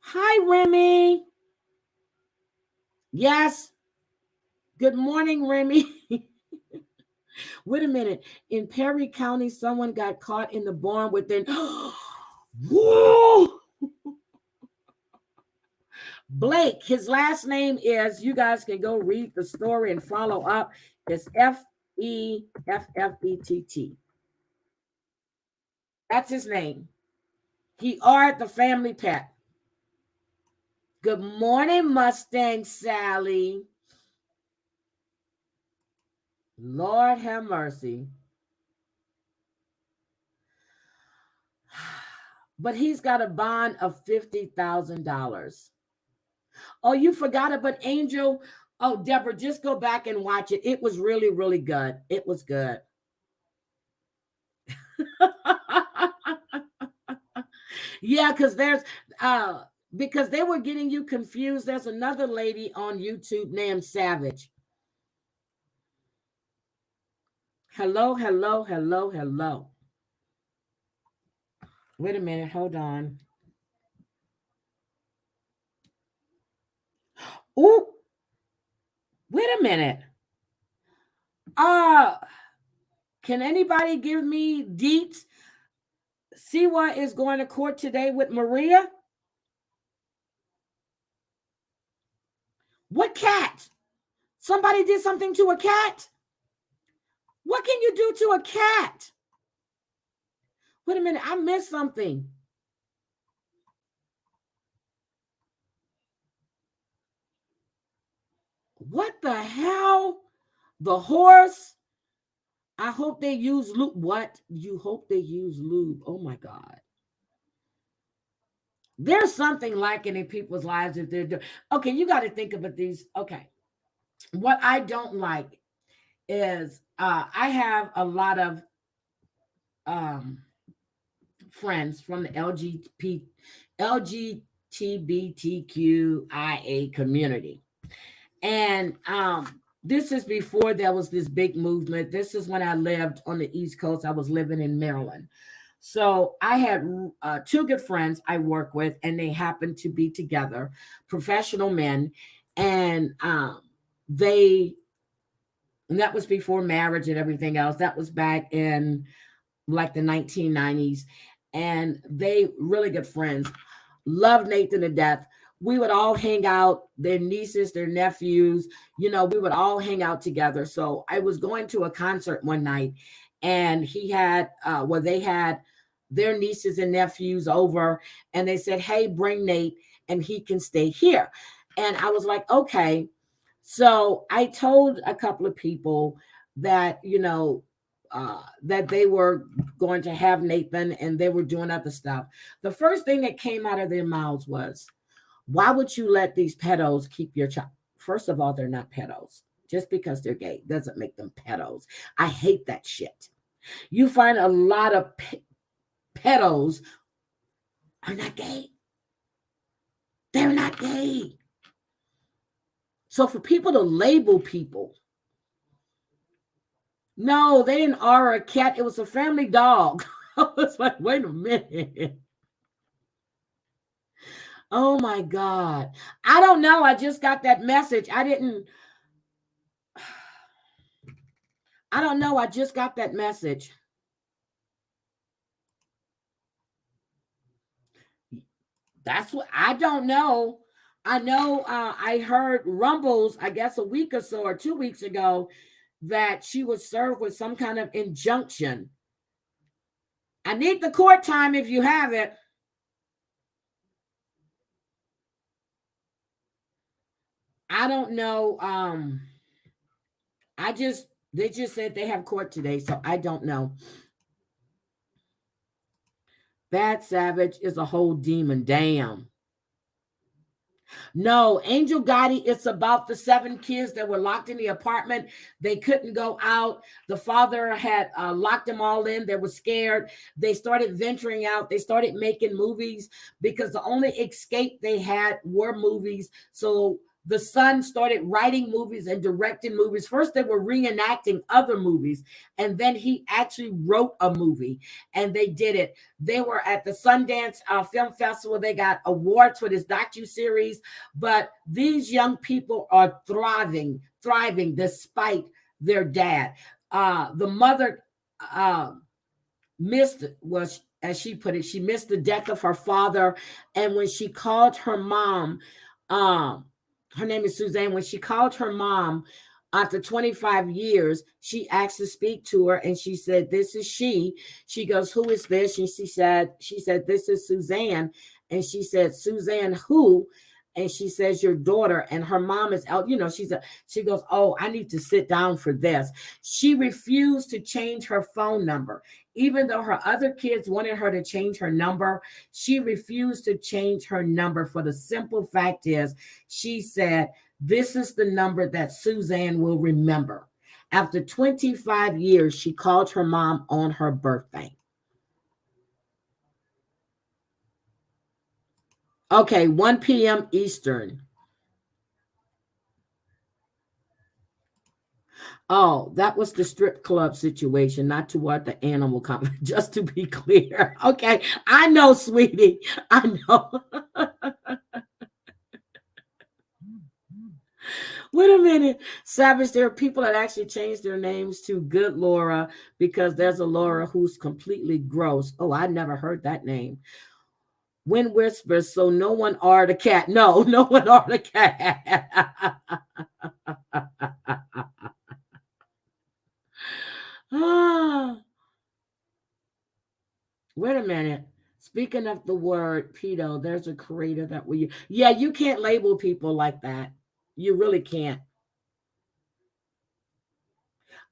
Hi, Remy. Yes. Good morning, Remy. Wait a minute. In Perry County, someone got caught in the barn within. Whoa! Blake, his last name is, you guys can go read the story and follow up. It's Feffett. That's his name. He are the family pet. Good morning, Mustang Sally. Lord have mercy. But he's got a bond of $50,000. Oh, you forgot it, but Angel. Oh, Deborah, just go back and watch it. It was really, really good. It was good. Yeah, because because they were getting you confused. There's another lady on YouTube named Savage. Hello. Wait a minute, hold on. Oh, wait a minute. Can anybody give me deets? Siwa is going to court today with Maria. What cat? Somebody did something to a cat? What can you do to a cat? Wait a minute, I missed something. What the hell? The horse? I hope they use lube. What? You hope they use lube? Oh my God. There's something lacking in people's lives if they're doing. Okay, you got to think about these. Okay. What I don't like is I have a lot of friends from the LGBTQIA community. And This is before there was this big movement. This is when I lived on the East Coast. I was living in Maryland. So I had two good friends I work with, and they happened to be together, professional men, and they. And that was before marriage and everything else. That was back in like the 1990s, and they really good friends. Loved Nathan to death. We would all hang out, their nieces, their nephews, we would all hang out together. So I was going to a concert one night, and they had their nieces and nephews over, and they said, hey, bring Nate and he can stay here. And I was like, okay. So I told a couple of people that, that they were going to have Nathan and they were doing other stuff. The first thing that came out of their mouths was, why would you let these pedos keep your child? First of all, they're not pedos. Just because they're gay doesn't make them pedos. I hate that shit. You find a lot of pedos are not gay. They're not gay. So for people to label people, no, they didn't R a cat. It was a family dog. I was like, wait a minute. Oh my God. I don't know. I just got that message. I don't know. I just got that message. That's what I don't know. I know I heard rumbles, I guess a week or so or 2 weeks ago, that she was served with some kind of injunction. I need the court time if you have it. I don't know. They just said they have court today, so I don't know. Bad Savage is a whole demon. Damn. No, Angel Gotti, it's about the 7 kids that were locked in the apartment. They couldn't go out. The father had locked them all in. They were scared. They started venturing out. They started making movies because the only escape they had were movies. So the son started writing movies and directing movies. First, they were reenacting other movies, and then he actually wrote a movie, and they did it. They were at the Sundance Film Festival. They got awards for this docuseries, but these young people are thriving despite their dad. The mother as she put it, she missed the death of her father, and when she called her mom, her name is Suzanne. When she called her mom after 25 years, she asked to speak to her, and she said, this is she. She goes, who is this? And she said, this is Suzanne. And she said, Suzanne, who? And she says, your daughter. And her mom is out. She goes, oh, I need to sit down for this. She refused to change her phone number. Even though her other kids wanted her to change her number, she refused to change her number for the simple fact is, she said, this is the number that Suzanne will remember. After 25 years, she called her mom on her birthday. Okay, 1 p.m. Eastern. Oh, that was the strip club situation, not to what the animal company, just to be clear. Okay, I know, sweetie. I know. Wait a minute. Savage, there are people that actually changed their names to Good Laura because there's a Laura who's completely gross. Oh, I never heard that name. Wind whispers, so no one are the cat. No one are the cat. Wait a minute. Speaking of the word pedo, there's a creator that we. Yeah, you can't label people like that. You really can't.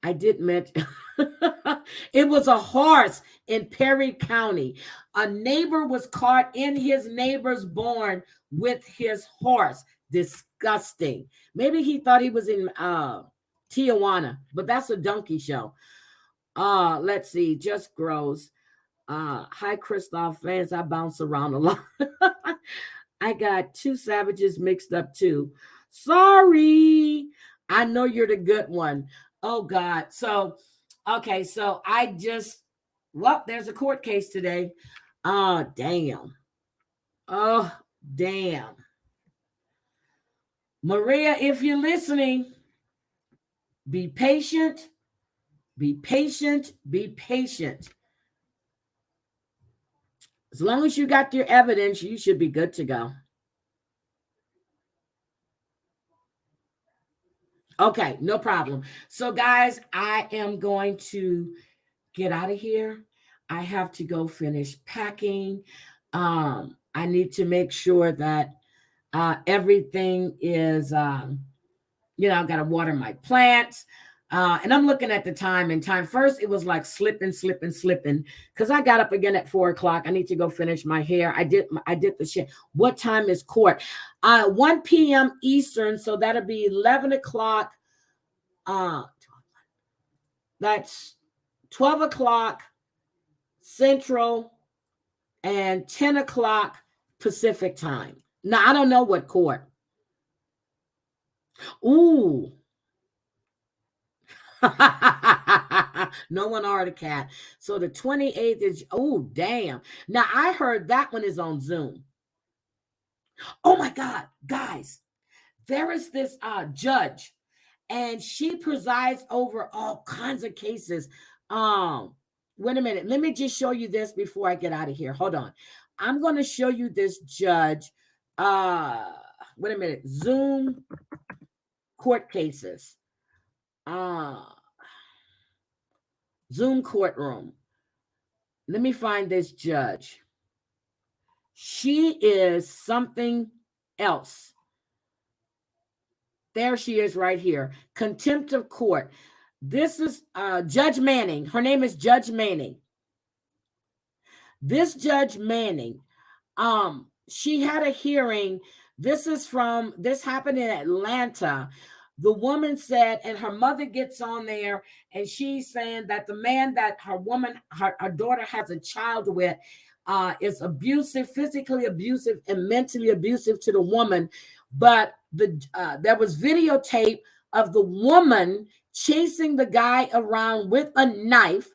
I did mention it was a horse in Perry County. A neighbor was caught in his neighbor's barn with his horse. Disgusting. Maybe he thought he was in Tijuana, but that's a donkey show. Let's see. Just grows. Hi, Christoph fans. I bounce around a lot. I got 2 savages mixed up too. Sorry. I know you're the good one. Oh God. So, okay. So well, there's a court case today. Oh, damn. Oh, damn. Maria, if you're listening, be patient. Be patient. Be patient. As long as you got your evidence, you should be good to go. Okay, no problem. So, guys, I am going to get out of here. I have to go finish packing. I need to make sure that everything is, I've got to water my plants. And I'm looking at the time and time. First, it was like slipping, because I got up again at 4:00. I need to go finish my hair. I did the shit. What time is court? 1 p.m. Eastern, so that'll be 11 o'clock. That's 12 o'clock Central and 10 o'clock Pacific time. Now, I don't know what court. Ooh. No one are the cat. So the 28th is, oh, damn. Now, I heard that one is on Zoom. Oh, my God. Guys, there is this judge, and she presides over all kinds of cases. Wait a minute. Let me just show you this before I get out of here. Hold on. I'm going to show you this judge. Wait a minute. Zoom court cases. Zoom courtroom. Let me find this judge. She is something else. There she is right here. Contempt of court. This is Judge Manning. Her name is Judge Manning. This Judge Manning, she had a hearing. This happened in Atlanta. The woman said, and her mother gets on there, and she's saying that the man that her daughter has a child with, is abusive, physically abusive, and mentally abusive to the woman. But there was videotape of the woman chasing the guy around with a knife,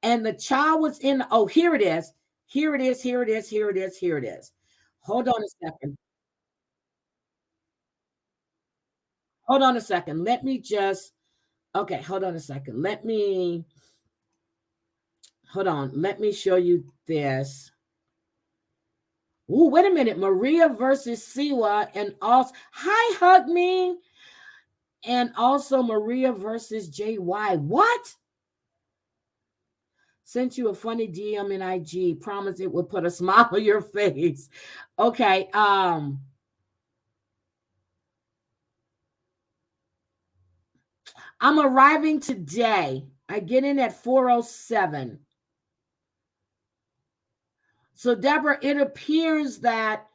and the child was in. Oh, here it is. Here it is. Here it is. Here it is. Here it is. Hold on a second. Hold on a second. Let me just. Okay, hold on a second. Hold on. Let me show you this. Ooh, wait a minute. Maria versus Siwa, and also hi, Hug Me, and also Maria versus JY. What? Sent you a funny DM in IG. Promise it will put a smile on your face. Okay. I'm arriving today. I get in at 4:07. So, Deborah, it appears that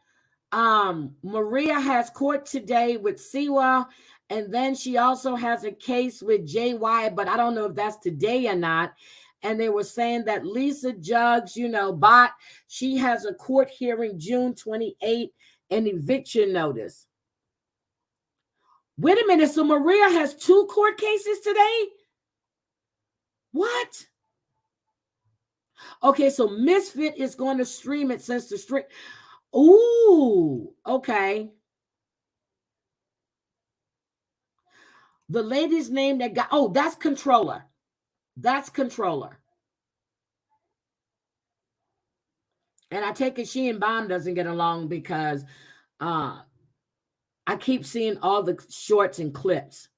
Maria has court today with Siwa, and then she also has a case with JY, but I don't know if that's today or not. And they were saying that Lisa Juggs, she has a court hearing June 28th, an eviction notice. Wait a minute. So Maria has 2 court cases today? What? Okay, so Misfit is going to stream it since the stream. Ooh, okay. The lady's name that got, that's Controller. That's Controller. And I take it she and Bomb doesn't get along because I keep seeing all the shorts and clips.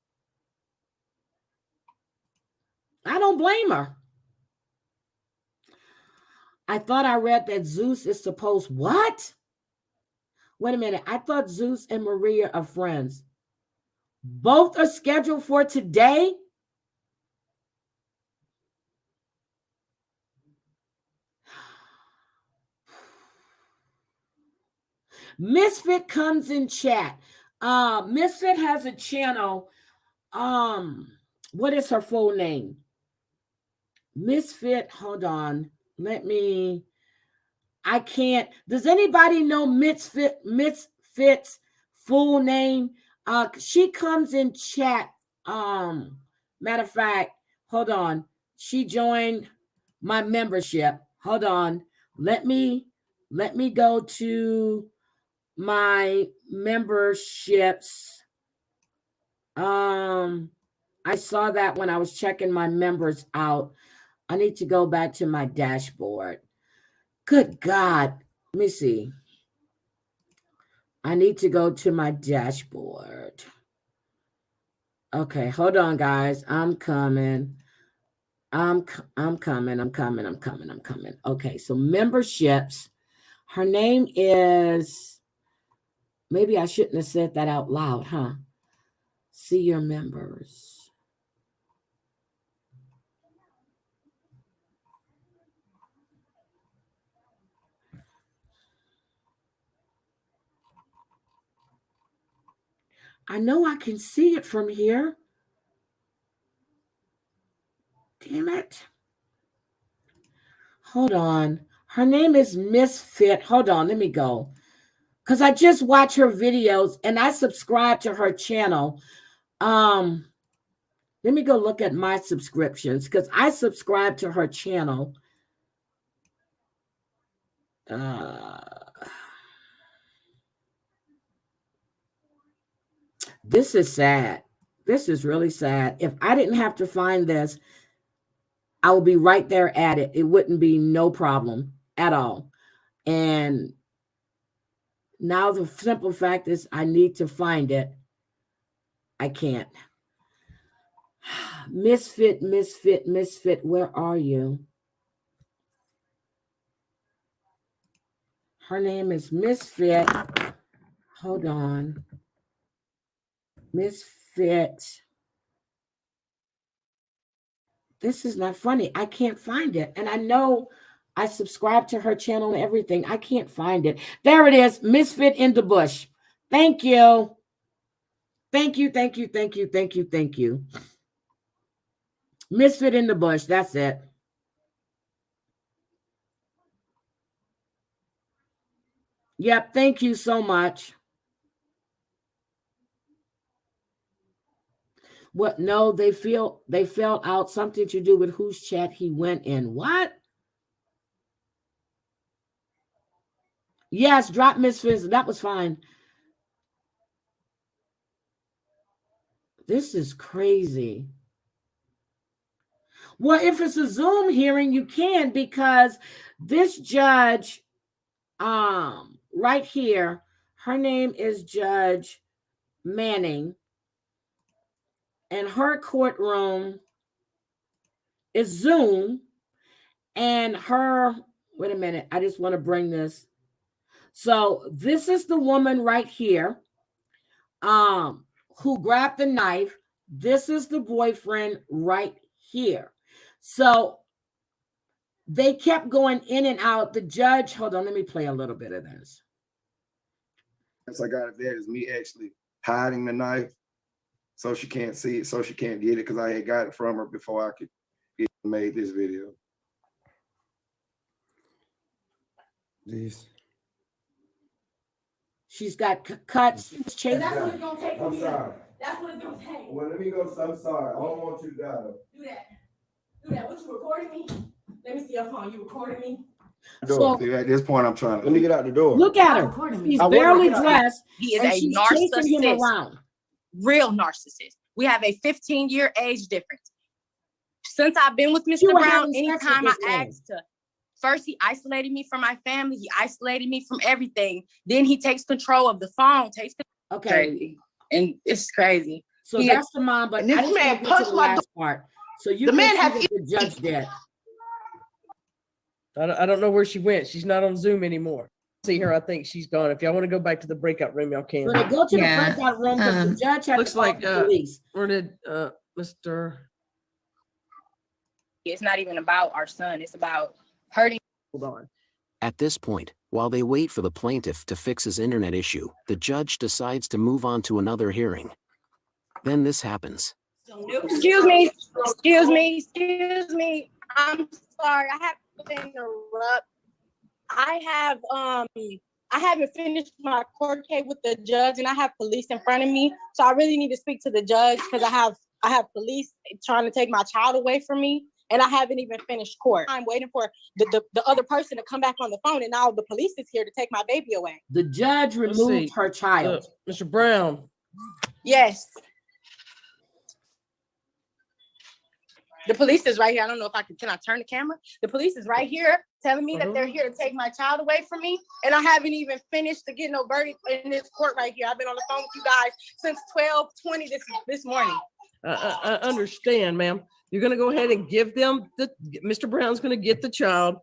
I don't blame her. I thought I read that Zeus is supposed, what? Wait a minute. I thought Zeus and Maria are friends. Both are scheduled for today? Misfit comes in chat. Misfit has a channel. What is her full name? Misfit, hold on. I can't. Does anybody know Misfit's full name? She comes in chat. Matter of fact, hold on. She joined my membership. Hold on. Let me go to my memberships. I saw that when I was checking my members out. I need to go back to my dashboard. Good God. Let me see. I need to go to my dashboard. Okay, hold on, guys. I'm coming. I'm coming. Okay, so memberships. Her name is, maybe I shouldn't have said that out loud, huh? See your members. I know I can see it from here. Damn it. Hold on. Her name is Misfit. Hold on, let me go. Because I just watch her videos and I subscribe to her channel. Let me go look at my subscriptions because I subscribe to her channel. This is sad. This is really sad. If I didn't have to find this, I would be right there at it. It wouldn't be no problem at all. And now the simple fact is I need to find it. I can't. Misfit, where are you? Her name is Misfit. Hold on. Misfit. This is not funny. I can't find it. And I know I subscribe to her channel and everything. I can't find it. There it is. Misfit in the bush. Thank you. Thank you. Misfit in the bush. That's it. Yep. Thank you so much. What? No, they filled out something to do with whose chat he went in. What? Yes, drop Misfits. That was fine. This is crazy. Well, if it's a Zoom hearing, you can, because this judge, right here, her name is Judge Manning, and her courtroom is Zoom, and her, wait a minute, I just want to bring this. So this is the woman right here, who grabbed the knife. This is the boyfriend right here. So they kept going in and out. The judge, hold on, let me play a little bit of this. I got it there is me actually hiding the knife so she can't see it, so she can't get it, because I had got it from her before I could get made this video. Jeez. She's got cuts. That's what it's gonna take. I'm sorry. That's what it's gonna take. Well, let me go. I'm sorry. I don't want you to die though. Do that. What, you recording me? Let me see your phone. You recording me? So, see, at this point, I'm trying to. Let me get out the door. look at her. He's barely dressed. He is and a she's chasing him narcissist, around. real narcissist. We have a 15-year age difference. Since I've been with Mr. You were Brown, having sex anytime with I this man. asked to, first he isolated me from my family, he isolated me from everything. Then he takes control of the phone, Okay. crazy. And it's crazy. So that's the mom, but I just want to get to the last part. So you can see what the judge did. I don't know where she went. She's not on Zoom anymore. See her, I think she's gone. If y'all want to go back to the breakout room, y'all can. So they go to the breakout room because the judge had Looks to call like the police. where did Mr. It's not even about our son. It's about hurting. Hold on. At this point, while they wait for the plaintiff to fix his internet issue, the judge decides to move on to another hearing. Then this happens. Excuse me. I'm sorry. I have to interrupt. I I haven't finished my court case with the judge, and I have police in front of me. So I really need to speak to the judge because I have police trying to take my child away from me, and I haven't even finished court. I'm waiting for the other person to come back on the phone, and now the police is here to take my baby away. The judge Let's removed see. her child. Mr. Brown. Yes. The police is right here. I don't know if can I turn the camera? The police is right here telling me that they're here to take my child away from me. And I haven't even finished to get no verdict in this court right here. I've been on the phone with you guys since 12:20 this morning. I understand, ma'am. You're going to go ahead and give them Mr. Brown's going to get the child,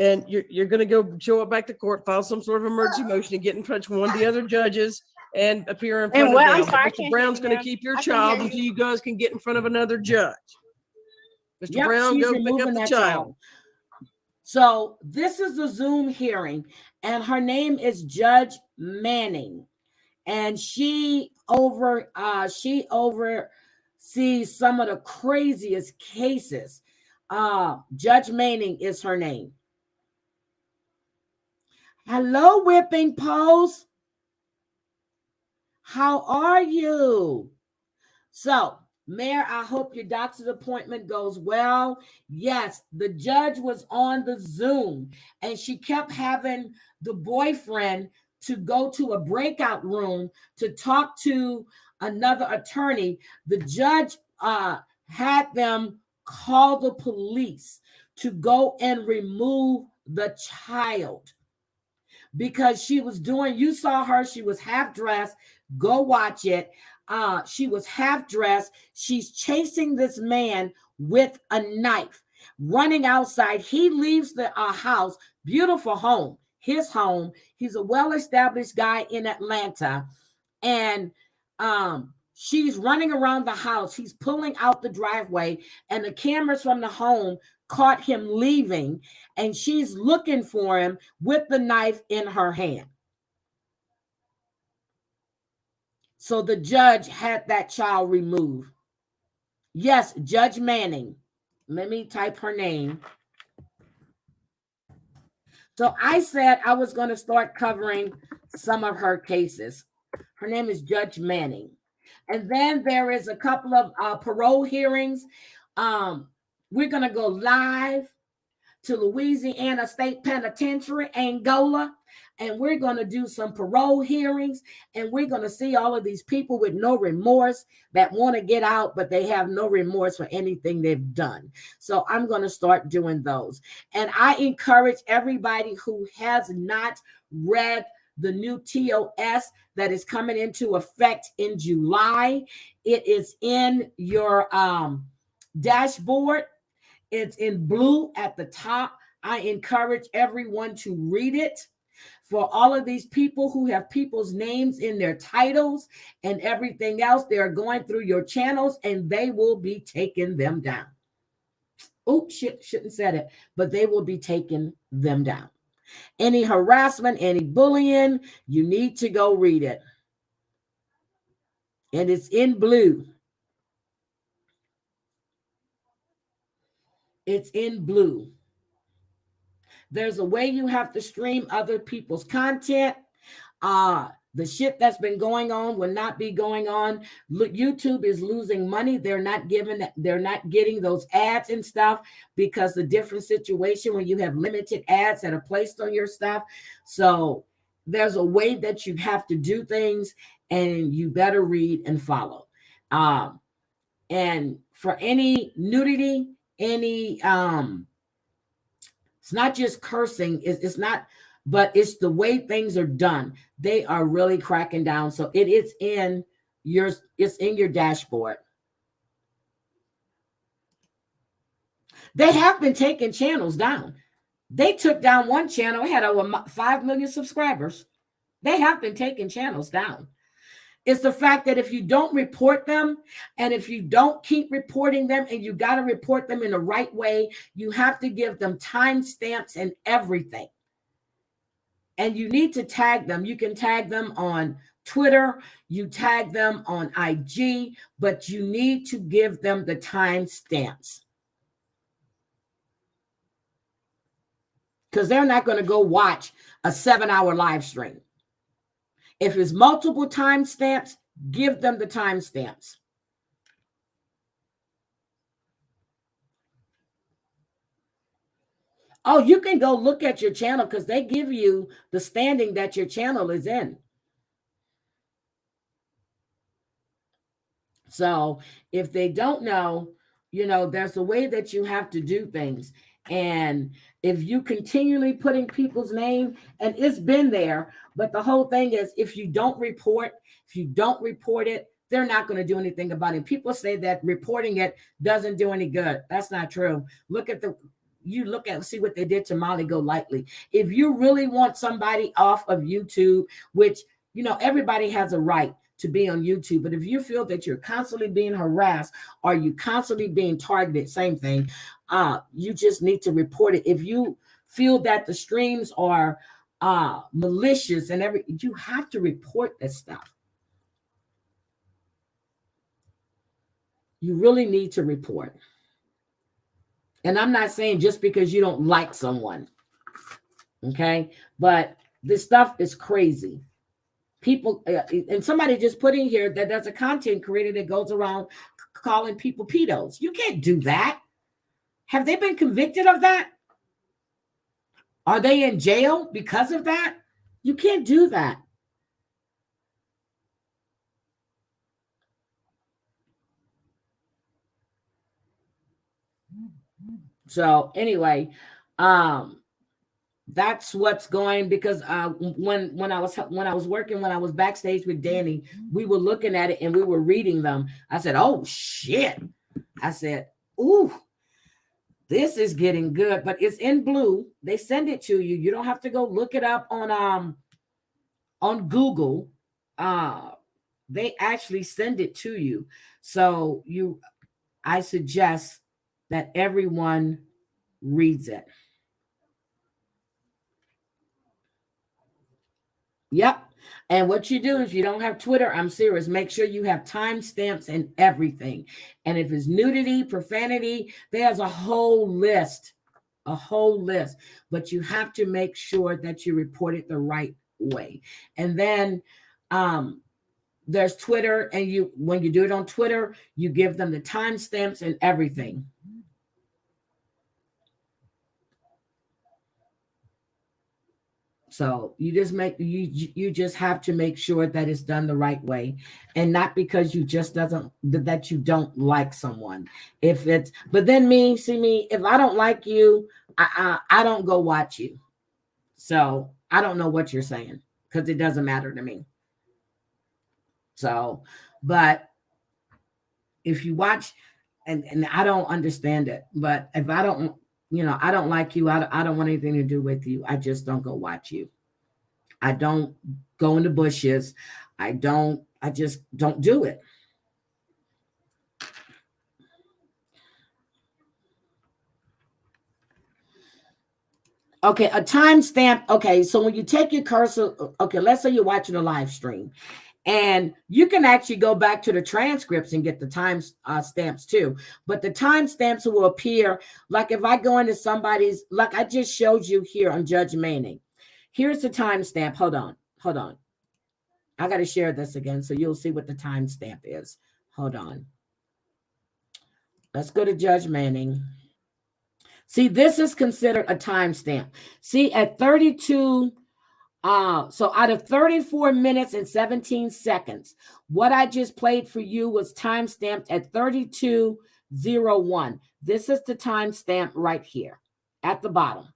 and you're going to go show up back to court, file some sort of emergency motion, and get in touch with one of the other judges and appear in front of them. I'm sorry, Mr. Brown's going to keep your child until you guys can get in front of another judge. Mr. Brown, go pick up the child. So this is the Zoom hearing, and her name is Judge Manning, and she oversees some of the craziest cases. Judge Manning is her name. Hello, Whipping Post. How are you? So, Mayor, I hope your doctor's appointment goes well. Yes, the judge was on the Zoom, and she kept having the boyfriend to go to a breakout room to talk to another attorney. The judge had them call the police to go and remove the child because she was doing, you saw her, she was half dressed. Go watch it. She was half dressed. She's chasing this man with a knife, running outside. He leaves the house, beautiful home, his home. He's a well-established guy in Atlanta. And she's running around the house. He's pulling out the driveway, and the cameras from the home caught him leaving, and she's looking for him with the knife in her hand. So the judge had that child removed. Yes, Judge Manning. Let me type her name. So I said I was going to start covering some of her cases. Her name is Judge Manning. And then there is a couple of parole hearings. We're going to go live to Louisiana State Penitentiary, Angola, and we're going to do some parole hearings, and we're going to see all of these people with no remorse that want to get out, but they have no remorse for anything they've done. So I'm going to start doing those. And I encourage everybody who has not read the new TOS that is coming into effect in July. It is in your dashboard. It's in blue at the top. I encourage everyone to read it. For all of these people who have people's names in their titles and everything else, they are going through your channels and they will be taking them down. Oh, shouldn't said it, but they will be taking them down. Any harassment, any bullying, you need to go read it. And it's in blue. It's in blue. There's a way you have to stream other people's content. The shit that's been going on will not be going on. Look, YouTube is losing money. They're not getting those ads and stuff because the different situation when you have limited ads that are placed on your stuff. So there's a way that you have to do things, and you better read and follow. And for any nudity, any it's not just cursing, it's not, but it's the way things are done. They are really cracking down. So it is in your dashboard. They have been taking channels down. They took down one channel, it had over 5 million subscribers. They have been taking channels down. It's the fact that if you don't report them, and if you don't keep reporting them, and you got to report them in the right way, you have to give them timestamps and everything. And you need to tag them. You can tag them on Twitter, you tag them on IG, but you need to give them the timestamps. because they're not going to go watch a 7-hour live stream. If it's multiple timestamps, give them the timestamps. Oh, you can go look at your channel because they give you the standing that your channel is in. So if they don't know, there's a way that you have to do things. And if you continually putting people's name, and it's been there, but the whole thing is if you don't report it, they're not going to do anything about it. People say that reporting it doesn't do any good. That's not true. See what they did to Molly Golightly. If you really want somebody off of YouTube, which, everybody has a right to be on YouTube, but if you feel that you're constantly being harassed or you constantly being targeted, same thing, you just need to report it. If you feel that the streams are malicious and you have to report this stuff. You really need to report. And I'm not saying just because you don't like someone, okay? But this stuff is crazy. People, and somebody just put in here that there's a content creator that goes around calling people pedos. You can't do that. Have they been convicted of that? Are they in jail because of that? You can't do that. So anyway, that's what's going, because when I was backstage with Danny, we were looking at it and we were reading them. I said, oh shit. I said, ooh, this is getting good, but it's in blue. They send it to you. You don't have to go look it up on Google. They actually send it to you. So I suggest that everyone reads it. Yep. And what you do, if you don't have Twitter, I'm serious, make sure you have timestamps and everything. And if it's nudity, profanity, there's a whole list. But you have to make sure that you report it the right way. And then there's Twitter, and when you do it on Twitter, you give them the timestamps and everything. So you just have to make sure that it's done the right way, and not because that you don't like someone. But then if I don't like you, I don't go watch you. So I don't know what you're saying because it doesn't matter to me. So, but if you watch, and I don't understand it, but if I don't, I don't like you, I don't want anything to do with you, I just don't go watch you. I don't go in the bushes. I just don't do it. Okay, a timestamp. Okay, so when you take your cursor, okay, let's say you're watching a live stream, and you can actually go back to the transcripts and get the time stamps too. But the timestamps will appear, like if I go into somebody's, like I just showed you here on Judge Manning. Here's the timestamp. Hold on. I got to share this again so you'll see what the timestamp is. Hold on. Let's go to Judge Manning. See, this is considered a timestamp. See, at 32, so out of 34 minutes and 17 seconds, what I just played for you was timestamped at 32:01. This is the timestamp right here at the bottom.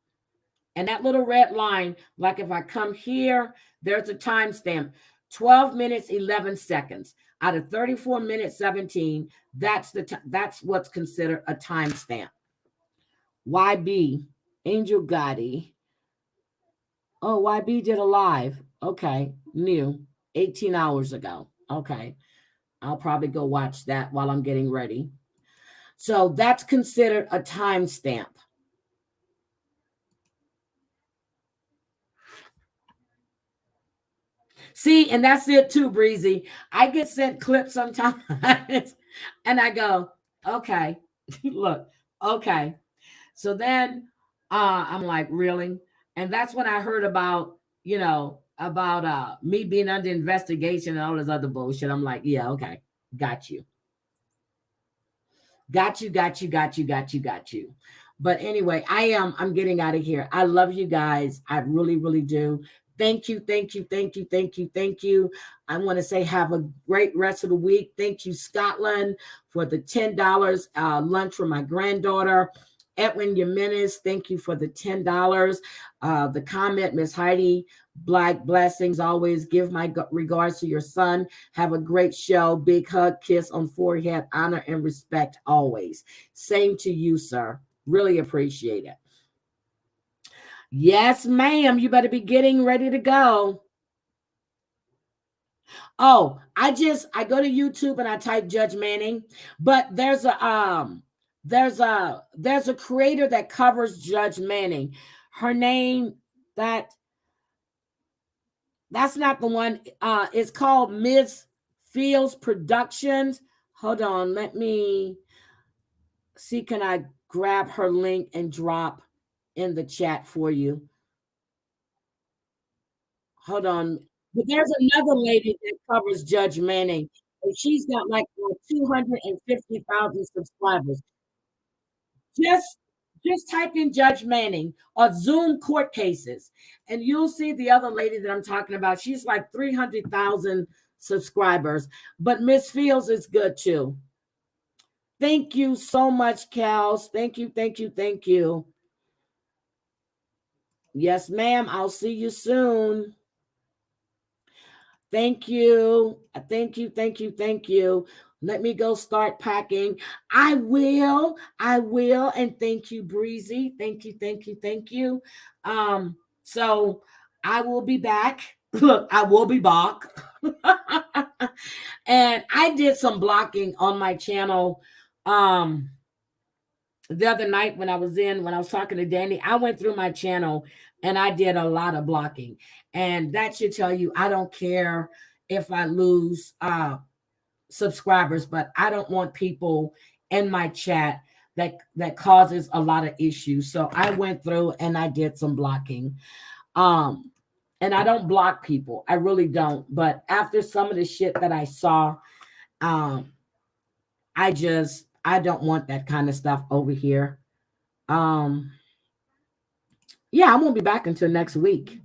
And that little red line, like if I come here, there's a timestamp, 12 minutes, 11 seconds. Out of 34 minutes, 17, that's what's considered a timestamp. YB, Angel Gotti. Oh, YB did a live. Okay, new, 18 hours ago. Okay, I'll probably go watch that while I'm getting ready. So that's considered a timestamp. See, and that's it too, Breezy. I get sent clips sometimes and I go, okay, look, okay. So then I'm like, really? And that's when I heard about, about me being under investigation and all this other bullshit. I'm like, yeah, okay, got you. Got you. But anyway, I'm getting out of here. I love you guys. I really, really do. Thank you. I want to say have a great rest of the week. Thank you, Scotland, for the $10 lunch for my granddaughter. Edwin Jimenez, thank you for the $10. The comment, Miss Heidi, Black blessings. Always give my regards to your son. Have a great show. Big hug, kiss on forehead, honor and respect always. Same to you, sir. Really appreciate it. Yes, ma'am. You better be getting ready to go. Oh, I go to YouTube and I type Judge Manning, but there's a creator that covers Judge Manning. Her name, that's not the one. It's called Ms. Fields Productions. Hold on, let me see. Can I grab her link and drop in the chat for you? Hold on. But there's another lady that covers Judge Manning, and she's got like 250,000 subscribers. Just type in Judge Manning or Zoom court cases, and you'll see the other lady that I'm talking about. She's like 300,000 subscribers, but Miss Fields is good too. Thank you so much, Kels. Thank you. Yes, ma'am. I'll see you soon. Thank you. Let me go start packing. I will. And thank you, Breezy. Thank you. So I will be back. Look, I will be back. And I did some blocking on my channel. The other night when I was talking to Danny, I went through my channel and I did a lot of blocking. And that should tell you I don't care if I lose subscribers, but I don't want people in my chat that causes a lot of issues. So I went through and I did some blocking. And I don't block people. I really don't. But after some of the shit that I saw, I don't want that kind of stuff over here. Yeah, I won't be back until next week.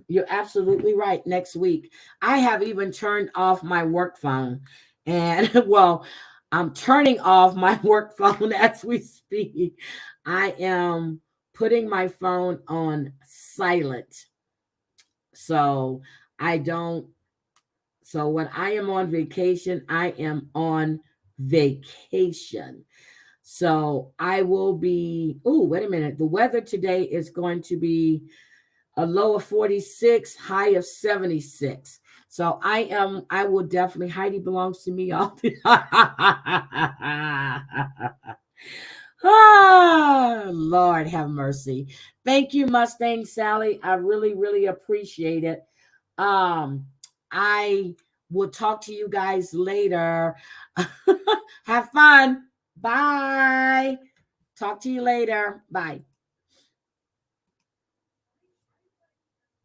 You're absolutely right. Next week. I have even turned off my work phone. And well, I'm turning off my work phone as we speak. I am putting my phone on silent. So when I am on vacation, I am on vacation. So I will be, wait a minute. The weather today is going to be a low of 46, high of 76. So I will definitely, Heidi belongs to me all the Oh, Lord have mercy. Thank you, Mustang Sally. I really, really appreciate it. I will talk to you guys later. Have fun. Bye. Talk to you later. Bye.